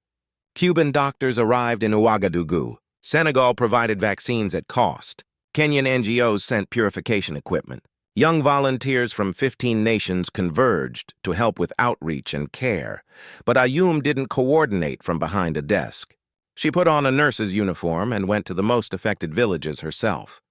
Cuban doctors arrived in Ouagadougou. Senegal provided vaccines at cost. Kenyan NGOs sent purification equipment. Young volunteers from 15 nations converged to help with outreach and care. But Ayum didn't coordinate from behind a desk. She put on a nurse's uniform and went to the most affected villages herself.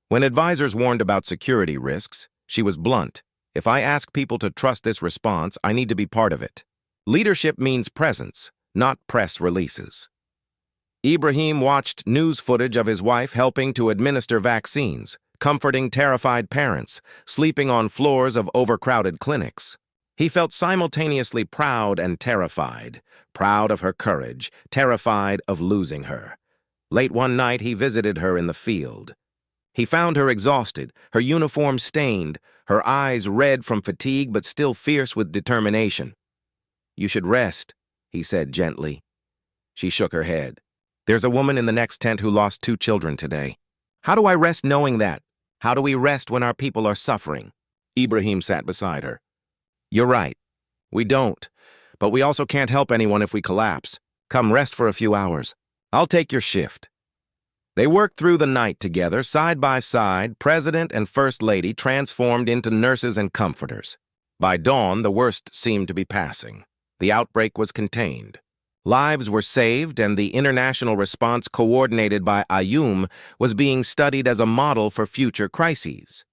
When advisors warned about security risks, she was blunt. If I ask people to trust this response, I need to be part of it. Leadership means presence, not press releases. Ibrahim watched news footage of his wife helping to administer vaccines, comforting terrified parents, sleeping on floors of overcrowded clinics. He felt simultaneously proud and terrified, proud of her courage, terrified of losing her. Late one night, he visited her in the field. He found her exhausted, her uniform stained, her eyes red from fatigue but still fierce with determination. "You should rest," he said gently. She shook her head. "There's a woman in the next tent who lost 2 children today. How do I rest knowing that? How do we rest when our people are suffering?" Ibrahim sat beside her. "You're right. We don't. But we also can't help anyone if we collapse. Come rest for a few hours. I'll take your shift." They worked through the night together, side by side, President and First Lady transformed into nurses and comforters. By dawn, the worst seemed to be passing. The outbreak was contained. Lives were saved, and the international response coordinated by Ayum was being studied as a model for future crises.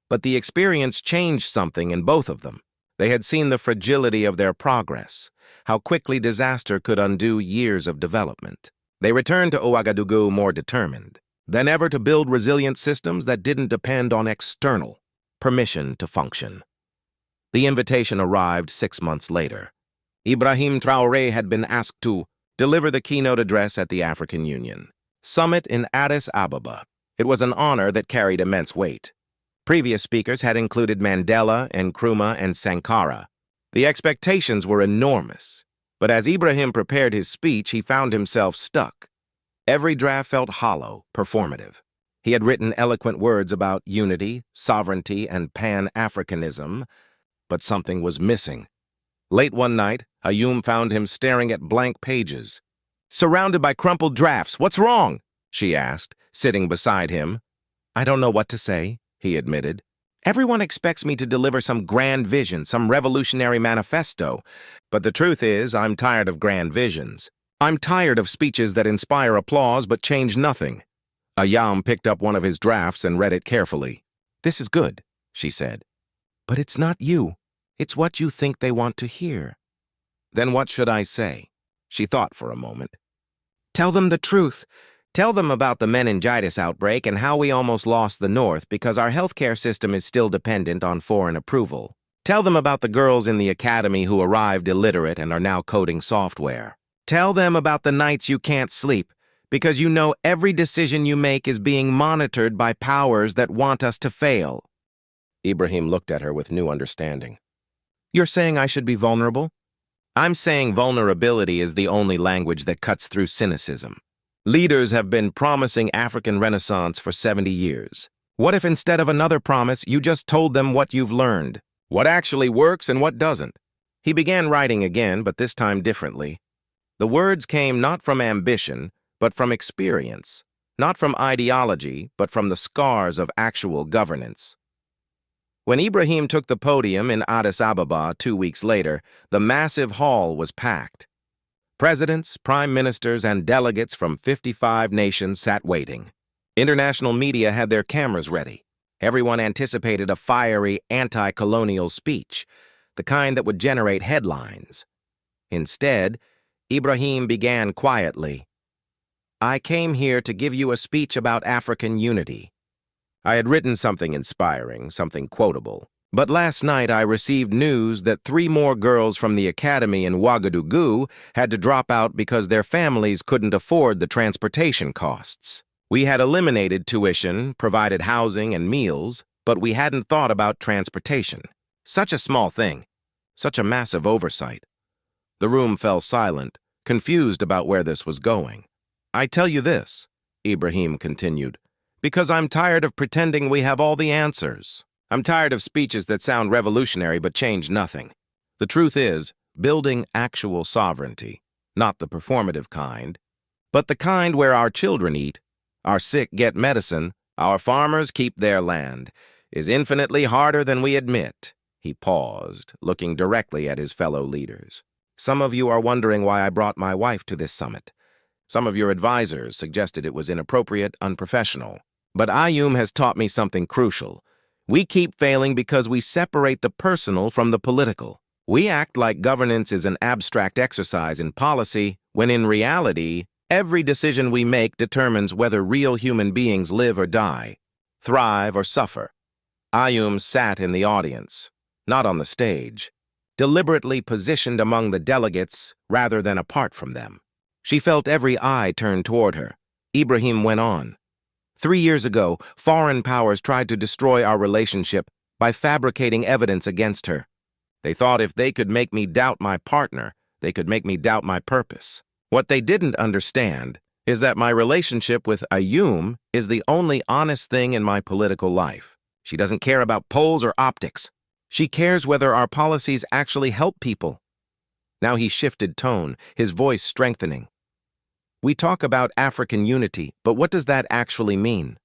But the experience changed something in both of them. They had seen the fragility of their progress, how quickly disaster could undo years of development. They returned to Ouagadougou more determined than ever to build resilient systems that didn't depend on external permission to function. The invitation arrived 6 months later. Ibrahim Traoré had been asked to deliver the keynote address at the African Union Summit in Addis Ababa. It was an honor that carried immense weight. Previous speakers had included Mandela, Nkrumah, and Sankara. The expectations were enormous, but as Ibrahim prepared his speech, he found himself stuck. Every draft felt hollow, performative. He had written eloquent words about unity, sovereignty, and Pan-Africanism, but something was missing. Late one night, Ayum found him staring at blank pages. "Surrounded by crumpled drafts, what's wrong?" she asked, sitting beside him. "I don't know what to say," he admitted. "Everyone expects me to deliver some grand vision, some revolutionary manifesto. But the truth is, I'm tired of grand visions. I'm tired of speeches that inspire applause but change nothing." Ayam picked up one of his drafts and read it carefully. "This is good," she said. "But it's not you. It's what you think they want to hear." "Then what should I say?" She thought for a moment. "Tell them the truth. Tell them about the meningitis outbreak and how we almost lost the North because our healthcare system is still dependent on foreign approval. Tell them about the girls in the academy who arrived illiterate and are now coding software. Tell them about the nights you can't sleep because you know every decision you make is being monitored by powers that want us to fail." Ibrahim looked at her with new understanding. "You're saying I should be vulnerable?" "I'm saying vulnerability is the only language that cuts through cynicism. Leaders have been promising African Renaissance for 70 years. What if instead of another promise, you just told them what you've learned, what actually works and what doesn't?" He began writing again, but this time differently. The words came not from ambition, but from experience, not from ideology, but from the scars of actual governance. When Ibrahim took the podium in Addis Ababa 2 weeks later, the massive hall was packed. Presidents, prime ministers, and delegates from 55 nations sat waiting. International media had their cameras ready. Everyone anticipated a fiery, anti-colonial speech, the kind that would generate headlines. Instead, Ibrahim began quietly. "I came here to give you a speech about African unity." I had written something inspiring, something quotable. But last night I received news that 3 more girls from the academy in Ouagadougou had to drop out because their families couldn't afford the transportation costs. We had eliminated tuition, provided housing and meals, but we hadn't thought about transportation. Such a small thing, such a massive oversight. The room fell silent, confused about where this was going. "I tell you this," Ibrahim continued, "because I'm tired of pretending we have all the answers. I'm tired of speeches that sound revolutionary but change nothing. The truth is, building actual sovereignty, not the performative kind, but the kind where our children eat, our sick get medicine, our farmers keep their land, is infinitely harder than we admit." He paused, looking directly at his fellow leaders. "Some of you are wondering why I brought my wife to this summit. Some of your advisors suggested it was inappropriate, unprofessional. But Ayum has taught me something crucial. We keep failing because we separate the personal from the political. We act like governance is an abstract exercise in policy, when in reality, every decision we make determines whether real human beings live or die, thrive or suffer." Ayum sat in the audience, not on the stage, deliberately positioned among the delegates rather than apart from them. She felt every eye turned toward her. Ibrahim went on. 3 years ago, foreign powers tried to destroy our relationship by fabricating evidence against her. They thought if they could make me doubt my partner, they could make me doubt my purpose. What they didn't understand is that my relationship with Ayum is the only honest thing in my political life. She doesn't care about polls or optics. She cares whether our policies actually help people. Now he shifted tone, his voice strengthening. "We talk about African unity, but what does that actually mean?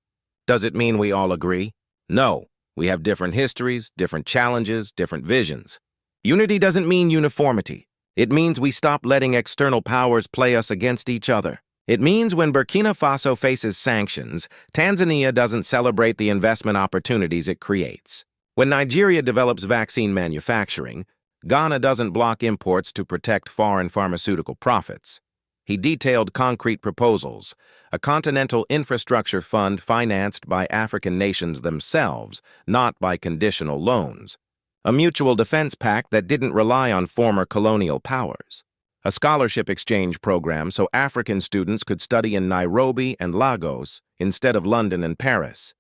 Does it mean we all agree? No. We have different histories, different challenges, different visions. Unity doesn't mean uniformity. It means we stop letting external powers play us against each other. It means when Burkina Faso faces sanctions, Tanzania doesn't celebrate the investment opportunities it creates. When Nigeria develops vaccine manufacturing, Ghana doesn't block imports to protect foreign pharmaceutical profits." He detailed concrete proposals, a continental infrastructure fund financed by African nations themselves, not by conditional loans, a mutual defense pact that didn't rely on former colonial powers, a scholarship exchange program so African students could study in Nairobi and Lagos instead of London and Paris.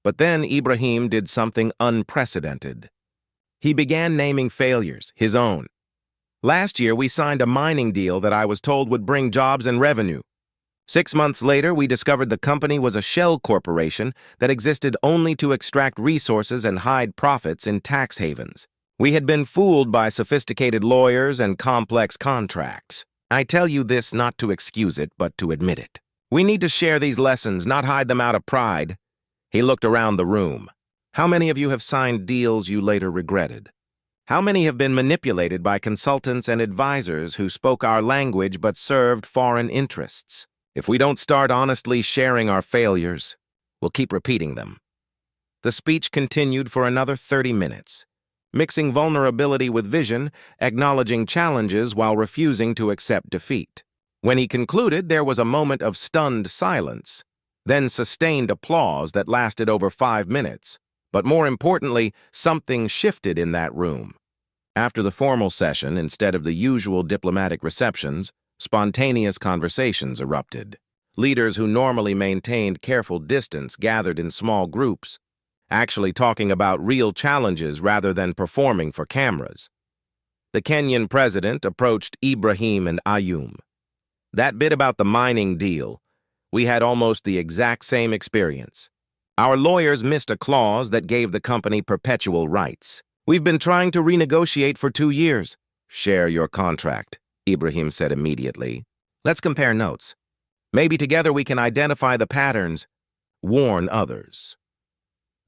But then Ibrahim did something unprecedented. He began naming failures, his own. Last year, we signed a mining deal that I was told would bring jobs and revenue. 6 months later, we discovered the company was a shell corporation that existed only to extract resources and hide profits in tax havens. We had been fooled by sophisticated lawyers and complex contracts. I tell you this not to excuse it, but to admit it. We need to share these lessons, not hide them out of pride. He looked around the room. How many of you have signed deals you later regretted? How many have been manipulated by consultants and advisors who spoke our language but served foreign interests? If we don't start honestly sharing our failures, we'll keep repeating them. The speech continued for another 30 minutes, mixing vulnerability with vision, acknowledging challenges while refusing to accept defeat. When he concluded, there was a moment of stunned silence, then sustained applause that lasted over 5 minutes. But more importantly, something shifted in that room. After the formal session, instead of the usual diplomatic receptions, spontaneous conversations erupted. Leaders who normally maintained careful distance gathered in small groups, actually talking about real challenges rather than performing for cameras. The Kenyan president approached Ibrahim and Ayum. That bit about the mining deal, we had almost the exact same experience. Our lawyers missed a clause that gave the company perpetual rights. We've been trying to renegotiate for 2 years. Share your contract, Ibrahim said immediately. Let's compare notes. Maybe together we can identify the patterns, warn others.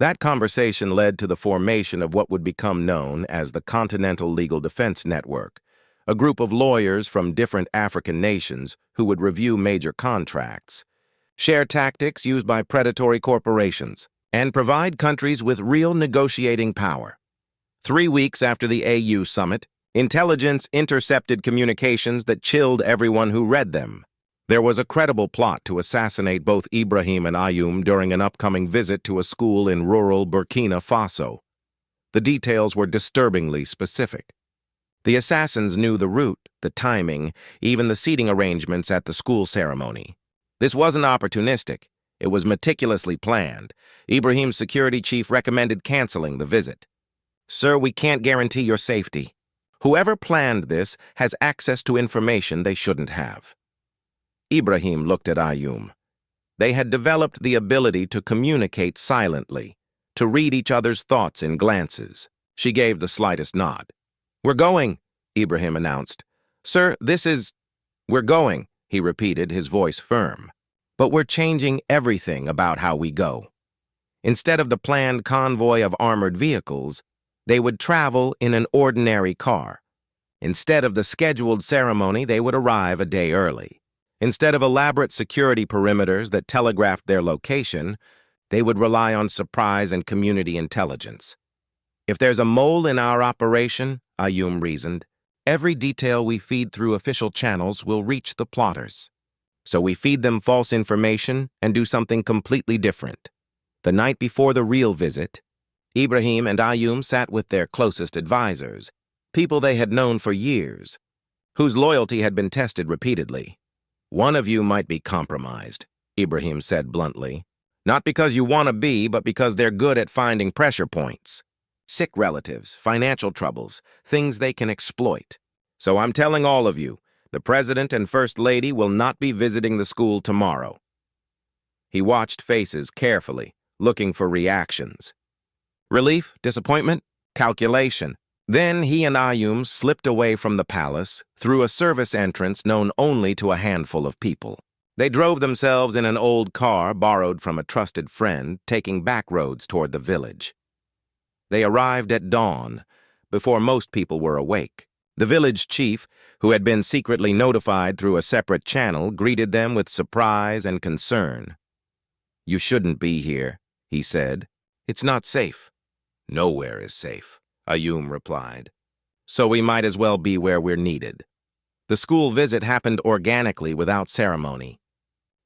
That conversation led to the formation of what would become known as the Continental Legal Defense Network, a group of lawyers from different African nations who would review major contracts, share tactics used by predatory corporations, and provide countries with real negotiating power. 3 weeks after the AU summit, intelligence intercepted communications that chilled everyone who read them. There was a credible plot to assassinate both Ibrahim and Ayum during an upcoming visit to a school in rural Burkina Faso. The details were disturbingly specific. The assassins knew the route, the timing, even the seating arrangements at the school ceremony. This wasn't opportunistic. It was meticulously planned. Ibrahim's security chief recommended canceling the visit. Sir, we can't guarantee your safety. Whoever planned this has access to information they shouldn't have. Ibrahim looked at Ayum. They had developed the ability to communicate silently, to read each other's thoughts in glances. She gave the slightest nod. We're going, Ibrahim announced. Sir, we're going, he repeated, his voice firm. But we're changing everything about how we go. Instead of the planned convoy of armored vehicles, they would travel in an ordinary car. Instead of the scheduled ceremony, they would arrive a day early. Instead of elaborate security perimeters that telegraphed their location, they would rely on surprise and community intelligence. If there's a mole in our operation, Ayum reasoned, every detail we feed through official channels will reach the plotters. So we feed them false information and do something completely different. The night before the real visit, Ibrahim and Ayum sat with their closest advisors, people they had known for years, whose loyalty had been tested repeatedly. One of you might be compromised, Ibrahim said bluntly. Not because you want to be, but because they're good at finding pressure points. Sick relatives, financial troubles, things they can exploit. So I'm telling all of you, the President and First Lady will not be visiting the school tomorrow. He watched faces carefully, looking for reactions. Relief, disappointment, calculation. Then he and Ayum slipped away from the palace through a service entrance known only to a handful of people. They drove themselves in an old car borrowed from a trusted friend, taking back roads toward the village. They arrived at dawn, before most people were awake. The village chief, who had been secretly notified through a separate channel, greeted them with surprise and concern. You shouldn't be here, he said. It's not safe. Nowhere is safe, Ayum replied. So we might as well be where we're needed. The school visit happened organically without ceremony.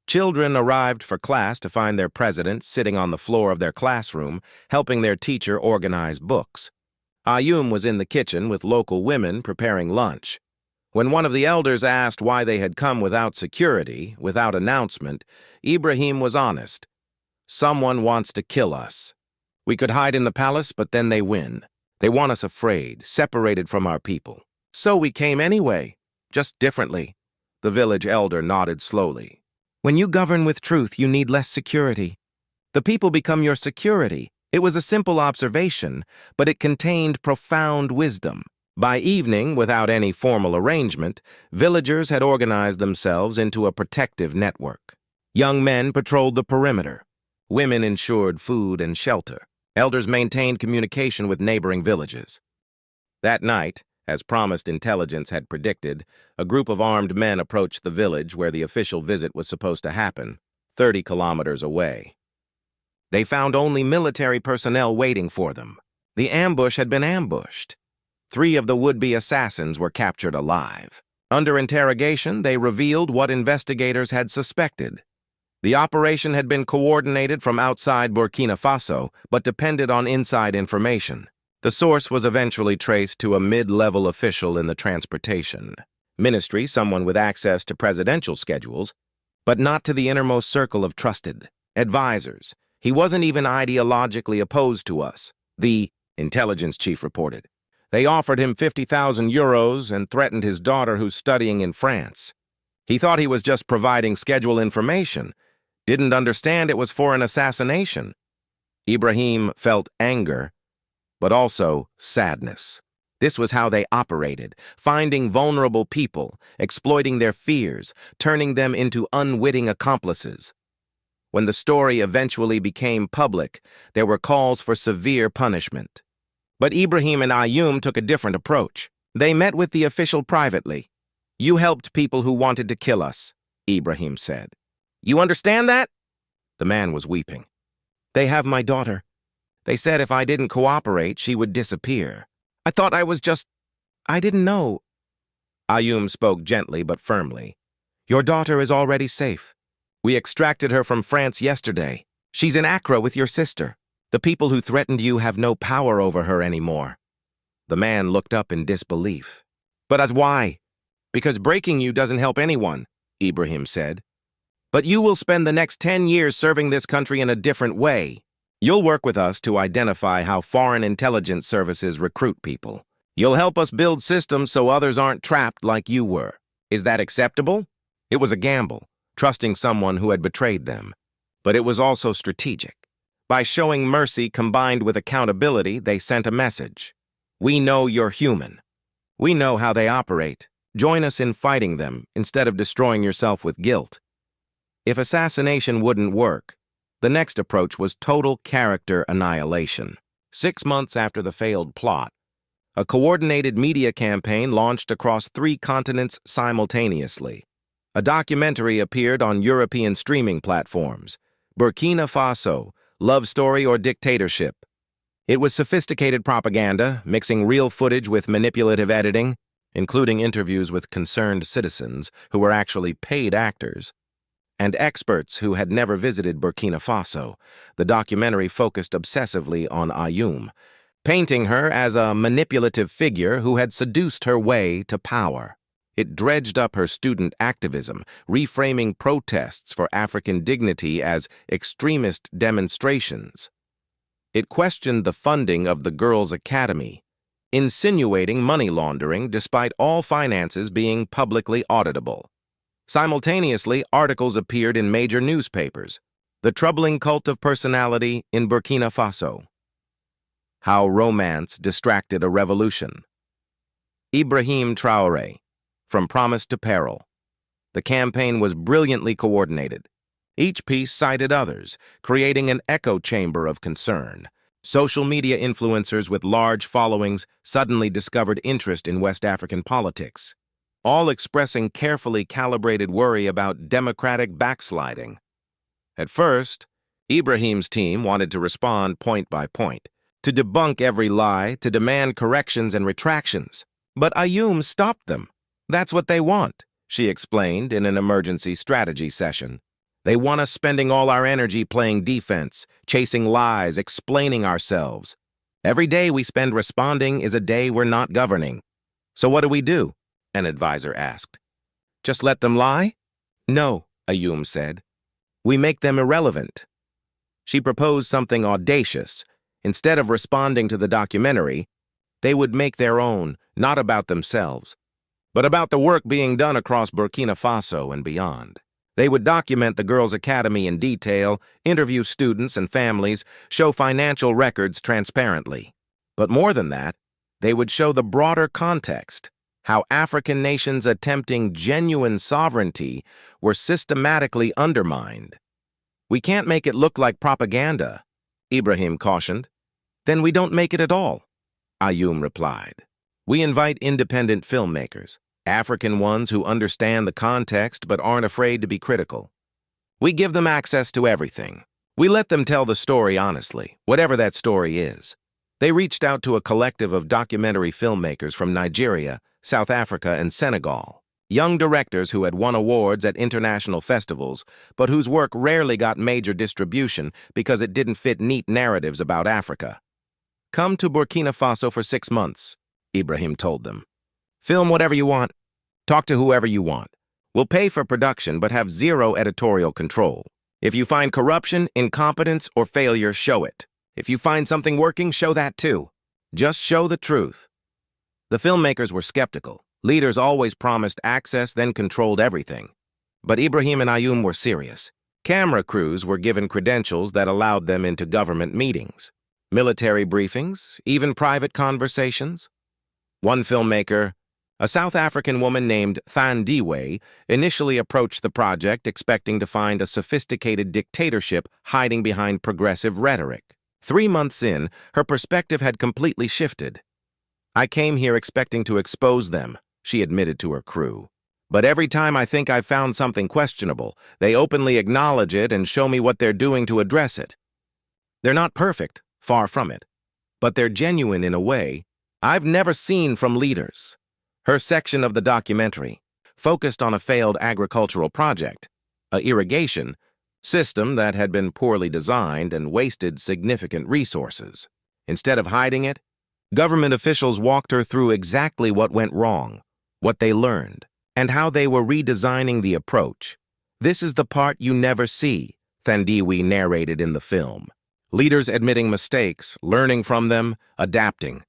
Children arrived for class to find their president sitting on the floor of their classroom, helping their teacher organize books. Ayum was in the kitchen with local women preparing lunch. When one of the elders asked why they had come without security, without announcement, Ibrahim was honest. Someone wants to kill us. We could hide in the palace, but then they win. They want us afraid, separated from our people. So we came anyway, just differently. The village elder nodded slowly. When you govern with truth, you need less security. The people become your security. It was a simple observation, but it contained profound wisdom. By evening, without any formal arrangement, villagers had organized themselves into a protective network. Young men patrolled the perimeter. Women ensured food and shelter. Elders maintained communication with neighboring villages. That night, as promised intelligence had predicted, a group of armed men approached the village where the official visit was supposed to happen, 30 kilometers away. They found only military personnel waiting for them. The ambush had been ambushed. 3 of the would-be assassins were captured alive. Under interrogation, they revealed what investigators had suspected. The operation had been coordinated from outside Burkina Faso, but depended on inside information. The source was eventually traced to a mid-level official in the transportation ministry, someone with access to presidential schedules, but not to the innermost circle of trusted advisors. He wasn't even ideologically opposed to us, the intelligence chief reported. They offered him 50,000 euros and threatened his daughter who's studying in France. He thought he was just providing schedule information, didn't understand it was for an assassination. Ibrahim felt anger, but also sadness. This was how they operated, finding vulnerable people, exploiting their fears, turning them into unwitting accomplices. When the story eventually became public, there were calls for severe punishment. But Ibrahim and Ayoum took a different approach. They met with the official privately. "You helped people who wanted to kill us," Ibrahim said. "You understand that?" The man was weeping. "They have my daughter. They said if I didn't cooperate, she would disappear. I thought I didn't know." Ayoum spoke gently but firmly. "Your daughter is already safe. We extracted her from France yesterday. She's in Accra with your sister. The people who threatened you have no power over her anymore." The man looked up in disbelief. "But as why?" "Because breaking you doesn't help anyone," Ibrahim said. "But you will spend the next 10 years serving this country in a different way. You'll work with us to identify how foreign intelligence services recruit people. You'll help us build systems so others aren't trapped like you were. Is that acceptable?" It was a gamble, trusting someone who had betrayed them. But it was also strategic. By showing mercy combined with accountability, they sent a message. "We know you're human. We know how they operate. Join us in fighting them instead of destroying yourself with guilt." If assassination wouldn't work, the next approach was total character annihilation. 6 months after the failed plot, a coordinated media campaign launched across 3 continents simultaneously. A documentary appeared on European streaming platforms, Burkina Faso, Love Story or Dictatorship. It was sophisticated propaganda, mixing real footage with manipulative editing, including interviews with concerned citizens who were actually paid actors, and experts who had never visited Burkina Faso. The documentary focused obsessively on Ayoum, painting her as a manipulative figure who had seduced her way to power. It dredged up her student activism, reframing protests for African dignity as extremist demonstrations. It questioned the funding of the Girls' Academy, insinuating money laundering despite all finances being publicly auditable. Simultaneously, articles appeared in major newspapers. The troubling cult of personality in Burkina Faso. How romance distracted a revolution. Ibrahim Traoré, From Promise to Peril. The campaign was brilliantly coordinated. Each piece cited others, creating an echo chamber of concern. Social media influencers with large followings suddenly discovered interest in West African politics, all expressing carefully calibrated worry about democratic backsliding. At first, Ibrahim's team wanted to respond point by point, to debunk every lie, to demand corrections and retractions. But Ayoum stopped them. "That's what they want," she explained in an emergency strategy session. "They want us spending all our energy playing defense, chasing lies, explaining ourselves. Every day we spend responding is a day we're not governing. So what do?" an advisor asked. "Just let them lie?" "No," Ayoum said. "We make them irrelevant." She proposed something audacious. Instead of responding to the documentary, they would make their own, not about themselves, but about the work being done across Burkina Faso and beyond. They would document the girls' academy in detail, interview students and families, show financial records transparently. But more than that, they would show the broader context, how African nations attempting genuine sovereignty were systematically undermined. "We can't make it look like propaganda," Ibrahim cautioned. "Then we don't make it at all," Ayoum replied. "We invite independent filmmakers, African ones who understand the context but aren't afraid to be critical. We give them access to everything. We let them tell the story honestly, whatever that story is." They reached out to a collective of documentary filmmakers from Nigeria, South Africa, and Senegal, young directors who had won awards at international festivals, but whose work rarely got major distribution because it didn't fit neat narratives about Africa. "Come to Burkina Faso for 6 months, Ibrahim told them. "Film whatever you want. Talk to whoever you want. We'll pay for production but have zero editorial control. If you find corruption, incompetence, or failure, show it. If you find something working, show that too. Just show the truth." The filmmakers were skeptical. Leaders always promised access, then controlled everything. But Ibrahim and Ayoum were serious. Camera crews were given credentials that allowed them into government meetings, military briefings, even private conversations. One filmmaker, a South African woman named Thandiwe, initially approached the project expecting to find a sophisticated dictatorship hiding behind progressive rhetoric. 3 months in, her perspective had completely shifted. "I came here expecting to expose them," she admitted to her crew. "But every time I think I've found something questionable, they openly acknowledge it and show me what they're doing to address it. They're not perfect, far from it, but they're genuine in a way I've never seen from leaders." Her section of the documentary focused on a failed agricultural project, an irrigation system that had been poorly designed and wasted significant resources. Instead of hiding it, government officials walked her through exactly what went wrong, what they learned, and how they were redesigning the approach. "This is the part you never see," Thandiwe narrated in the film. "Leaders admitting mistakes, learning from them, adapting.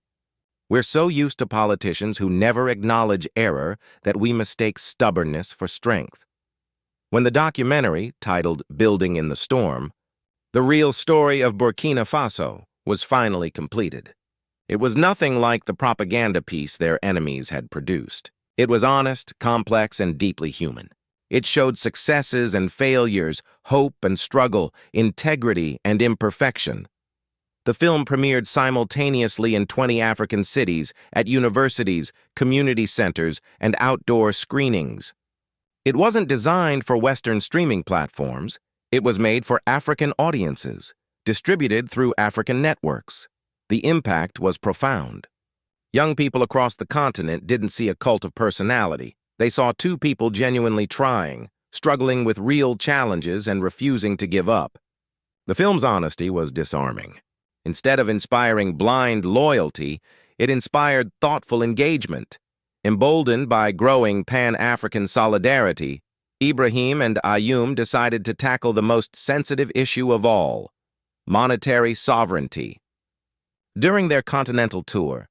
We're so used to politicians who never acknowledge error that we mistake stubbornness for strength." When the documentary, titled Building in the Storm, The Real Story of Burkina Faso, was finally completed, it was nothing like the propaganda piece their enemies had produced. It was honest, complex, and deeply human. It showed successes and failures, hope and struggle, integrity and imperfection. The film premiered simultaneously in 20 African cities, at universities, community centers, and outdoor screenings. It wasn't designed for Western streaming platforms. It was made for African audiences, distributed through African networks. The impact was profound. Young people across the continent didn't see a cult of personality. They saw two people genuinely trying, struggling with real challenges and refusing to give up. The film's honesty was disarming. Instead of inspiring blind loyalty, it inspired thoughtful engagement. Emboldened by growing Pan-African solidarity, Ibrahim and Ayoum decided to tackle the most sensitive issue of all: monetary sovereignty. During their continental tour,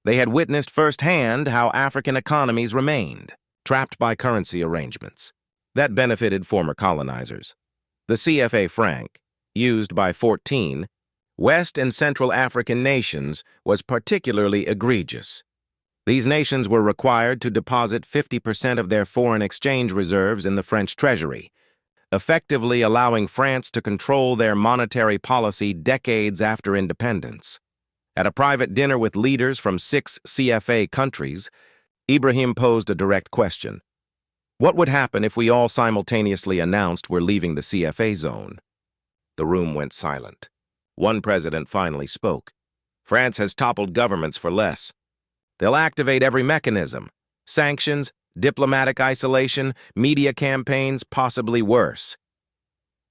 they had witnessed firsthand how African economies remained trapped by currency arrangements that benefited former colonizers. The CFA franc, used by 14 West and Central African nations, was particularly egregious. These nations were required to deposit 50% of their foreign exchange reserves in the French treasury, effectively allowing France to control their monetary policy decades after independence. At a private dinner with leaders from 6 CFA countries, Ibrahim posed a direct question. What would happen if we all simultaneously announced we're leaving the CFA zone? The room went silent. One president finally spoke. France has toppled governments for less. They'll activate every mechanism: sanctions, diplomatic isolation, media campaigns, possibly worse.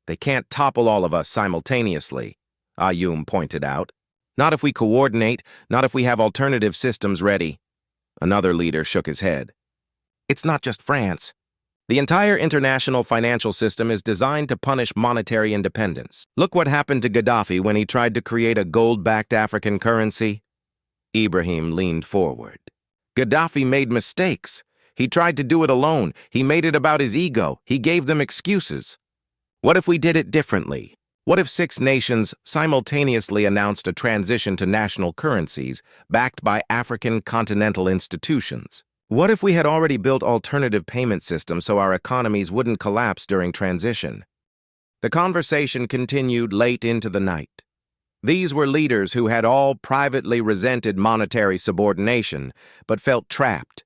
They can't topple all of us simultaneously, Ayoum pointed out. Not if we coordinate, not if we have alternative systems ready. Another leader shook his head. It's not just France. The entire international financial system is designed to punish monetary independence. Look what happened to Gaddafi when he tried to create a gold-backed African currency. Ibrahim leaned forward. Gaddafi made mistakes. He tried to do it alone. He made it about his ego. He gave them excuses. What if we did it differently? What if 6 nations simultaneously announced a transition to national currencies backed by African continental institutions? What if we had already built alternative payment systems so our economies wouldn't collapse during transition? The conversation continued late into the night. These were leaders who had all privately resented monetary subordination, but felt trapped.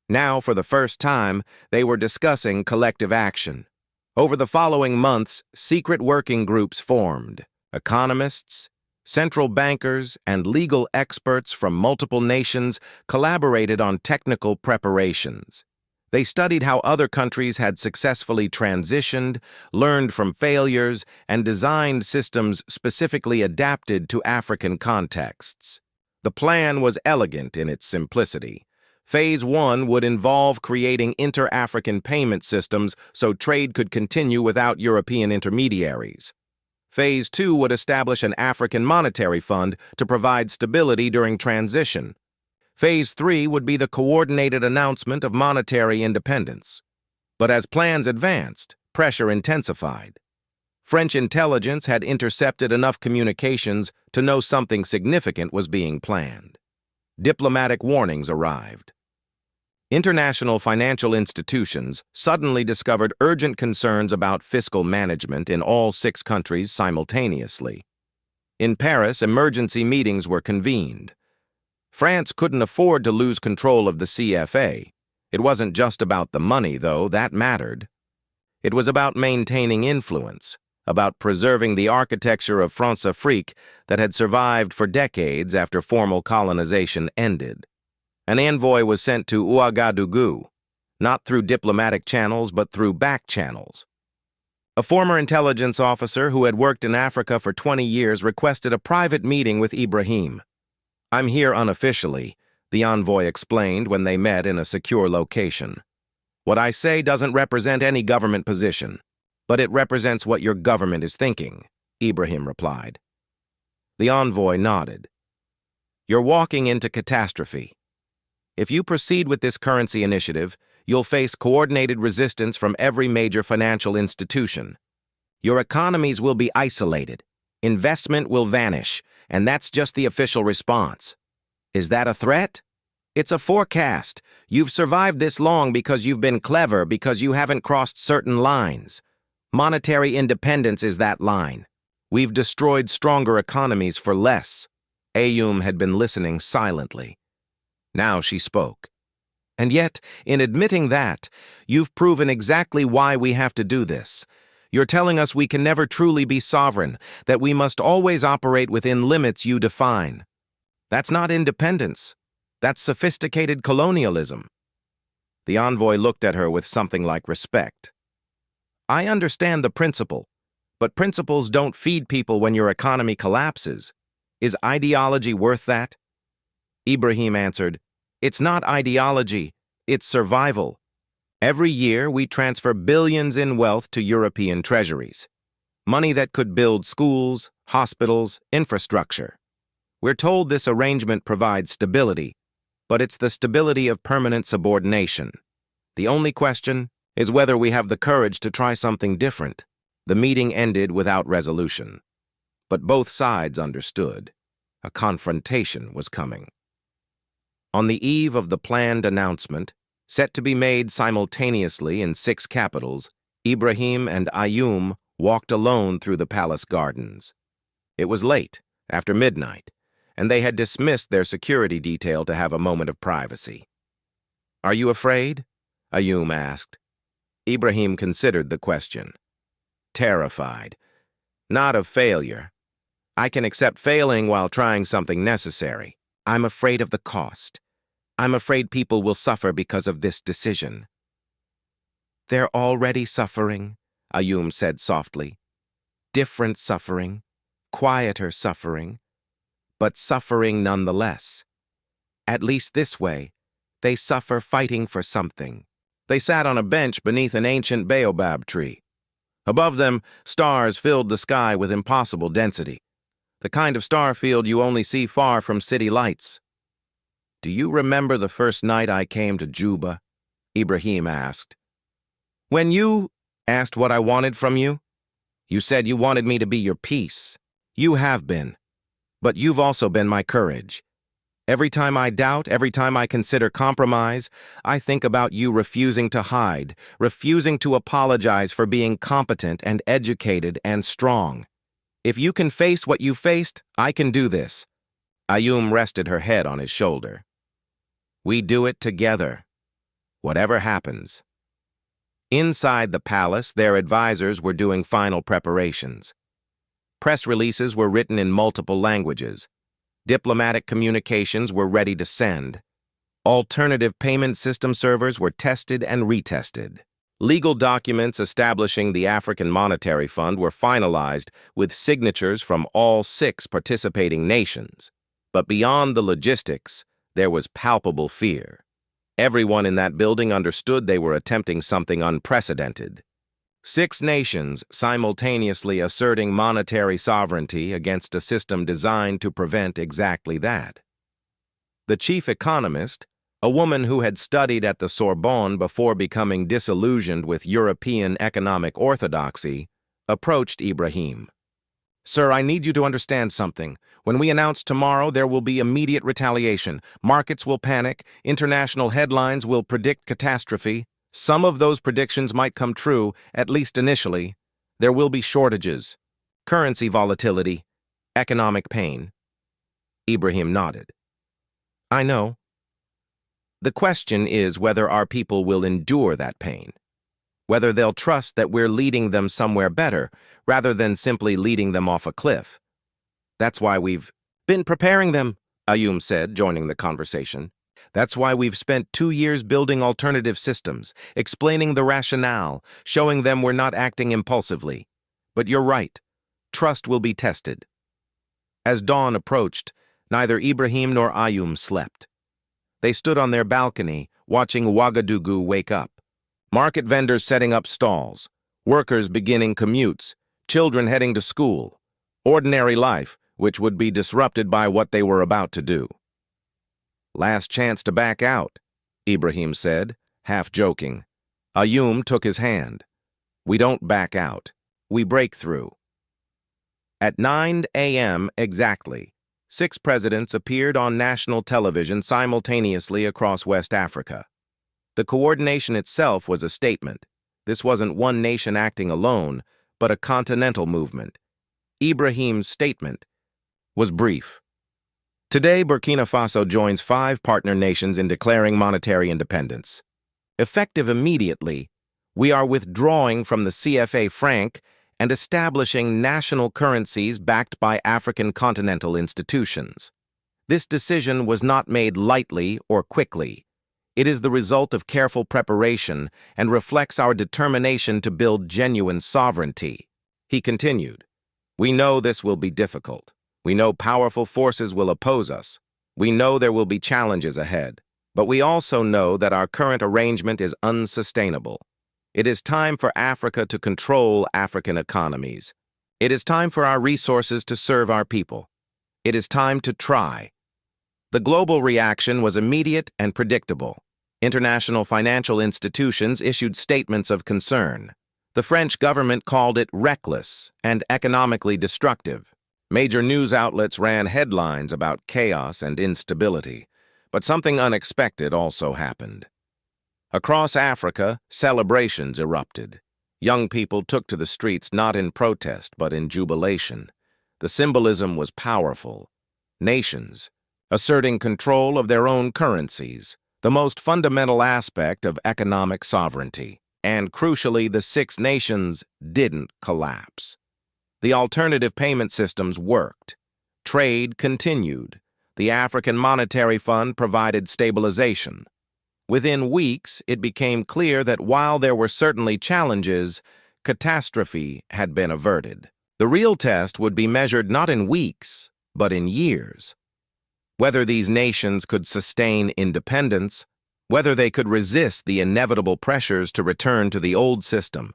Now, for the first time, they were discussing collective action. Over the following months, secret working groups formed. Economists, central bankers, and legal experts from multiple nations collaborated on technical preparations. They studied how other countries had successfully transitioned, learned from failures, and designed systems specifically adapted to African contexts. The plan was elegant in its simplicity. Phase 1 would involve creating inter-African payment systems so trade could continue without European intermediaries. Phase 2 would establish an African monetary fund to provide stability during transition. Phase 3 would be the coordinated announcement of monetary independence. But as plans advanced, pressure intensified. French intelligence had intercepted enough communications to know something significant was being planned. Diplomatic warnings arrived. International financial institutions suddenly discovered urgent concerns about fiscal management in all 6 countries simultaneously. In Paris, emergency meetings were convened. France couldn't afford to lose control of the CFA. It wasn't just about the money, though, that mattered. It was about maintaining influence, about preserving the architecture of France-Afrique that had survived for decades after formal colonization ended. An envoy was sent to Ouagadougou, not through diplomatic channels but through back channels. A former intelligence officer who had worked in Africa for 20 years requested a private meeting with Ibrahim. "I'm here unofficially," the envoy explained when they met in a secure location. "What I say doesn't represent any government position, but it represents what your government is thinking," Ibrahim replied. The envoy nodded. "You're walking into catastrophe. If you proceed with this currency initiative, you'll face coordinated resistance from every major financial institution. Your economies will be isolated. Investment will vanish, and that's just the official response. Is that a threat? It's a forecast. You've survived this long because you've been clever, because you haven't crossed certain lines. Monetary independence is that line. We've destroyed stronger economies for less." Ayum had been listening silently. Now she spoke. "And yet, in admitting that, you've proven exactly why we have to do this. You're telling us we can never truly be sovereign, that we must always operate within limits you define. That's not independence. That's sophisticated colonialism." The envoy looked at her with something like respect. "I understand the principle, but principles don't feed people when your economy collapses. Is ideology worth that?" Ibrahim answered, "It's not ideology, it's survival. Every year, we transfer billions in wealth to European treasuries. Money that could build schools, hospitals, infrastructure. We're told this arrangement provides stability, but it's the stability of permanent subordination. The only question is whether we have the courage to try something different." The meeting ended without resolution. But both sides understood. A confrontation was coming. On the eve of the planned announcement, set to be made simultaneously in 6 capitals, Ibrahim and Ayum walked alone through the palace gardens. It was late, after midnight, and they had dismissed their security detail to have a moment of privacy. "Are you afraid?" Ayum asked. Ibrahim considered the question. "Terrified. Not of failure. I can accept failing while trying something necessary. I'm afraid of the cost. I'm afraid people will suffer because of this decision." "They're already suffering," Ayum said softly. "Different suffering, quieter suffering, but suffering nonetheless. At least this way, they suffer fighting for something. They sat on a bench beneath an ancient baobab tree. Above them, stars filled the sky with impossible density, the kind of star field you only see far from city lights. "Do you remember the first night I came to Juba?" Ibrahim asked. "When you asked what I wanted from you? You said you wanted me to be your peace. You have been. But you've also been my courage. Every time I doubt, every time I consider compromise, I think about you refusing to hide, refusing to apologize for being competent and educated and strong. If you can face what you faced, I can do this." Ayum rested her head on his shoulder. "We do it together, whatever happens." Inside the palace, their advisors were doing final preparations. Press releases were written in multiple languages. Diplomatic communications were ready to send. Alternative payment system servers were tested and retested. Legal documents establishing the African Monetary Fund were finalized with signatures from all 6 participating nations. But beyond the logistics, there was palpable fear. Everyone in that building understood they were attempting something unprecedented. 6 nations simultaneously asserting monetary sovereignty against a system designed to prevent exactly that. The chief economist, a woman who had studied at the Sorbonne before becoming disillusioned with European economic orthodoxy, approached Ibrahim. "Sir, I need you to understand something. When we announce tomorrow, there will be immediate retaliation. Markets will panic. International headlines will predict catastrophe. Some of those predictions might come true, at least initially. There will be shortages, currency volatility, economic pain." Ibrahim nodded. "I know. The question is whether our people will endure that pain, whether they'll trust that we're leading them somewhere better rather than simply leading them off a cliff. That's why we've been preparing them," Ayum said, joining the conversation. "That's why we've spent 2 years building alternative systems, explaining the rationale, showing them we're not acting impulsively. But you're right. Trust will be tested." As dawn approached, neither Ibrahim nor Ayum slept. They stood on their balcony, watching Ouagadougou wake up. Market vendors setting up stalls, workers beginning commutes, children heading to school. Ordinary life, which would be disrupted by what they were about to do. "Last chance to back out," Ibrahim said, half joking. Ayum took his hand. "We don't back out. We break through." At 9 a.m. exactly, 6 presidents appeared on national television simultaneously across West Africa. The coordination itself was a statement. This wasn't one nation acting alone, but a continental movement. Ibrahim's statement was brief. "Today, Burkina Faso joins 5 partner nations in declaring monetary independence. Effective immediately, we are withdrawing from the CFA franc and establishing national currencies backed by African continental institutions. This decision was not made lightly or quickly. It is the result of careful preparation and reflects our determination to build genuine sovereignty." He continued, "We know this will be difficult. We know powerful forces will oppose us. We know there will be challenges ahead. But we also know that our current arrangement is unsustainable. It is time for Africa to control African economies. It is time for our resources to serve our people. It is time to try." The global reaction was immediate and predictable. International financial institutions issued statements of concern. The French government called it reckless and economically destructive. Major news outlets ran headlines about chaos and instability, but something unexpected also happened. Across Africa, celebrations erupted. Young people took to the streets not in protest but in jubilation. The symbolism was powerful. Nations, asserting control of their own currencies, the most fundamental aspect of economic sovereignty. And crucially, the 6 nations didn't collapse. The alternative payment systems worked. Trade continued. The African Monetary Fund provided stabilization. Within weeks, it became clear that while there were certainly challenges, catastrophe had been averted. The real test would be measured not in weeks, but in years. Whether these nations could sustain independence, whether they could resist the inevitable pressures to return to the old system,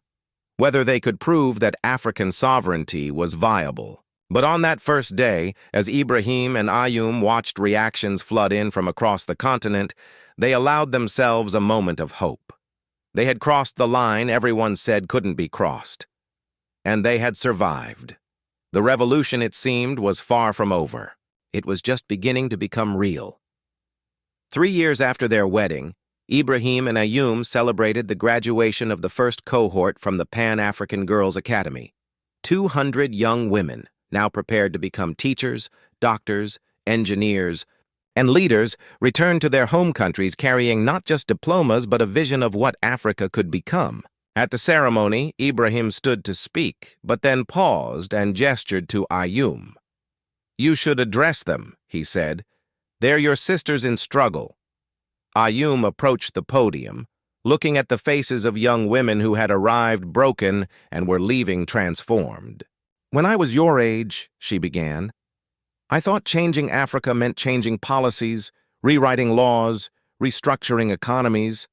whether they could prove that African sovereignty was viable. But on that first day, as Ibrahim and Ayum watched reactions flood in from across the continent, they allowed themselves a moment of hope. They had crossed the line everyone said couldn't be crossed. And they had survived. The revolution, it seemed, was far from over. It was just beginning to become real. 3 years after their wedding, Ibrahim and Ayum celebrated the graduation of the first cohort from the Pan-African Girls' Academy. 200 young women, now prepared to become teachers, doctors, engineers, and leaders, returned to their home countries carrying not just diplomas but a vision of what Africa could become. At the ceremony, Ibrahim stood to speak, but then paused and gestured to Ayum. "You should address them," he said. "They're your sisters in struggle." Ayum approached the podium, looking at the faces of young women who had arrived broken and were leaving transformed. "When I was your age," she began, "I thought changing Africa meant changing policies, rewriting laws, restructuring economies.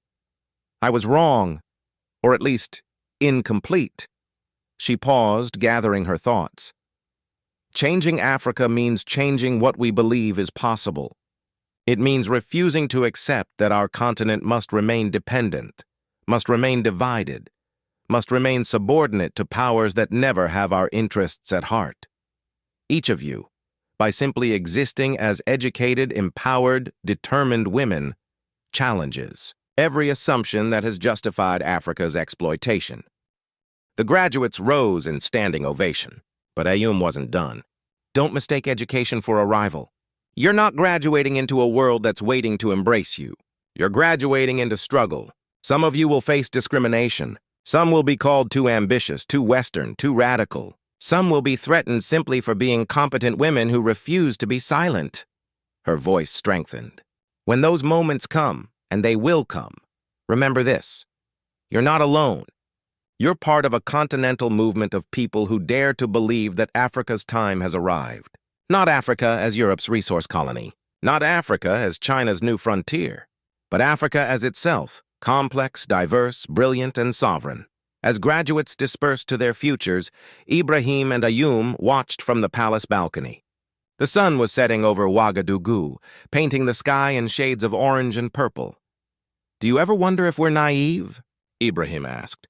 I was wrong, or at least incomplete." She paused, gathering her thoughts. "Changing Africa means changing what we believe is possible. It means refusing to accept that our continent must remain dependent, must remain divided, must remain subordinate to powers that never have our interests at heart. Each of you, by simply existing as educated, empowered, determined women, challenges every assumption that has justified Africa's exploitation." The graduates rose in standing ovation, but Ayum wasn't done. "Don't mistake education for a rival. You're not graduating into a world that's waiting to embrace you. You're graduating into struggle. Some of you will face discrimination. Some will be called too ambitious, too Western, too radical. Some will be threatened simply for being competent women who refuse to be silent." Her voice strengthened. "When those moments come, and they will come, remember this. You're not alone. You're part of a continental movement of people who dare to believe that Africa's time has arrived. Not Africa as Europe's resource colony. Not Africa as China's new frontier. But Africa as itself, complex, diverse, brilliant, and sovereign." As graduates dispersed to their futures, Ibrahim and Ayum watched from the palace balcony. The sun was setting over Ouagadougou, painting the sky in shades of orange and purple. "Do you ever wonder if we're naive?" Ibrahim asked.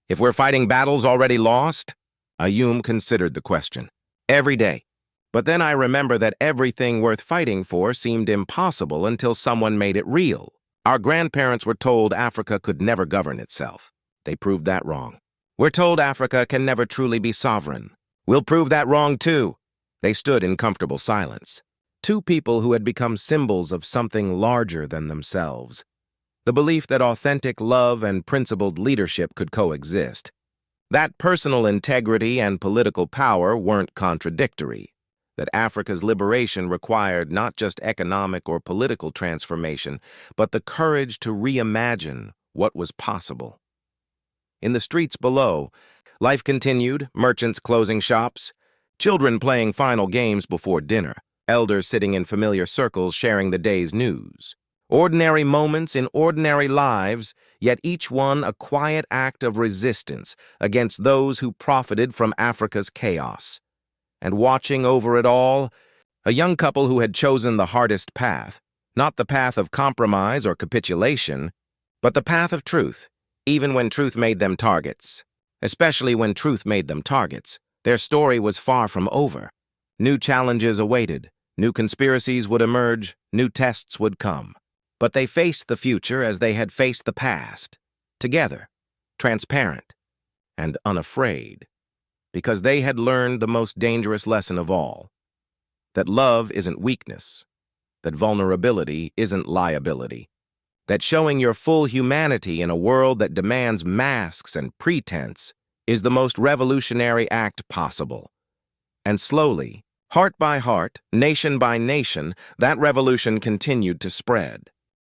"If we're fighting battles already lost?" Ayum considered the question. "Every day. But then I remember that everything worth fighting for seemed impossible until someone made it real. Our grandparents were told Africa could never govern itself. They proved that wrong. We're told Africa can never truly be sovereign. We'll prove that wrong too." They stood in comfortable silence. Two people who had become symbols of something larger than themselves. The belief that authentic love and principled leadership could coexist. That personal integrity and political power weren't contradictory. That Africa's liberation required not just economic or political transformation, but the courage to reimagine what was possible. In the streets below, life continued, merchants closing shops, children playing final games before dinner, elders sitting in familiar circles sharing the day's news. Ordinary moments in ordinary lives, yet each one a quiet act of resistance against those who profited from Africa's chaos. And watching over it all, a young couple who had chosen the hardest path, not the path of compromise or capitulation, but the path of truth, even when truth made them targets. Especially when truth made them targets, their story was far from over. New challenges awaited, new conspiracies would emerge, new tests would come. But they faced the future as they had faced the past, together, transparent, and unafraid, because they had learned the most dangerous lesson of all, that love isn't weakness, that vulnerability isn't liability, that showing your full humanity in a world that demands masks and pretense is the most revolutionary act possible. And slowly, heart by heart, nation by nation, that revolution continued to spread.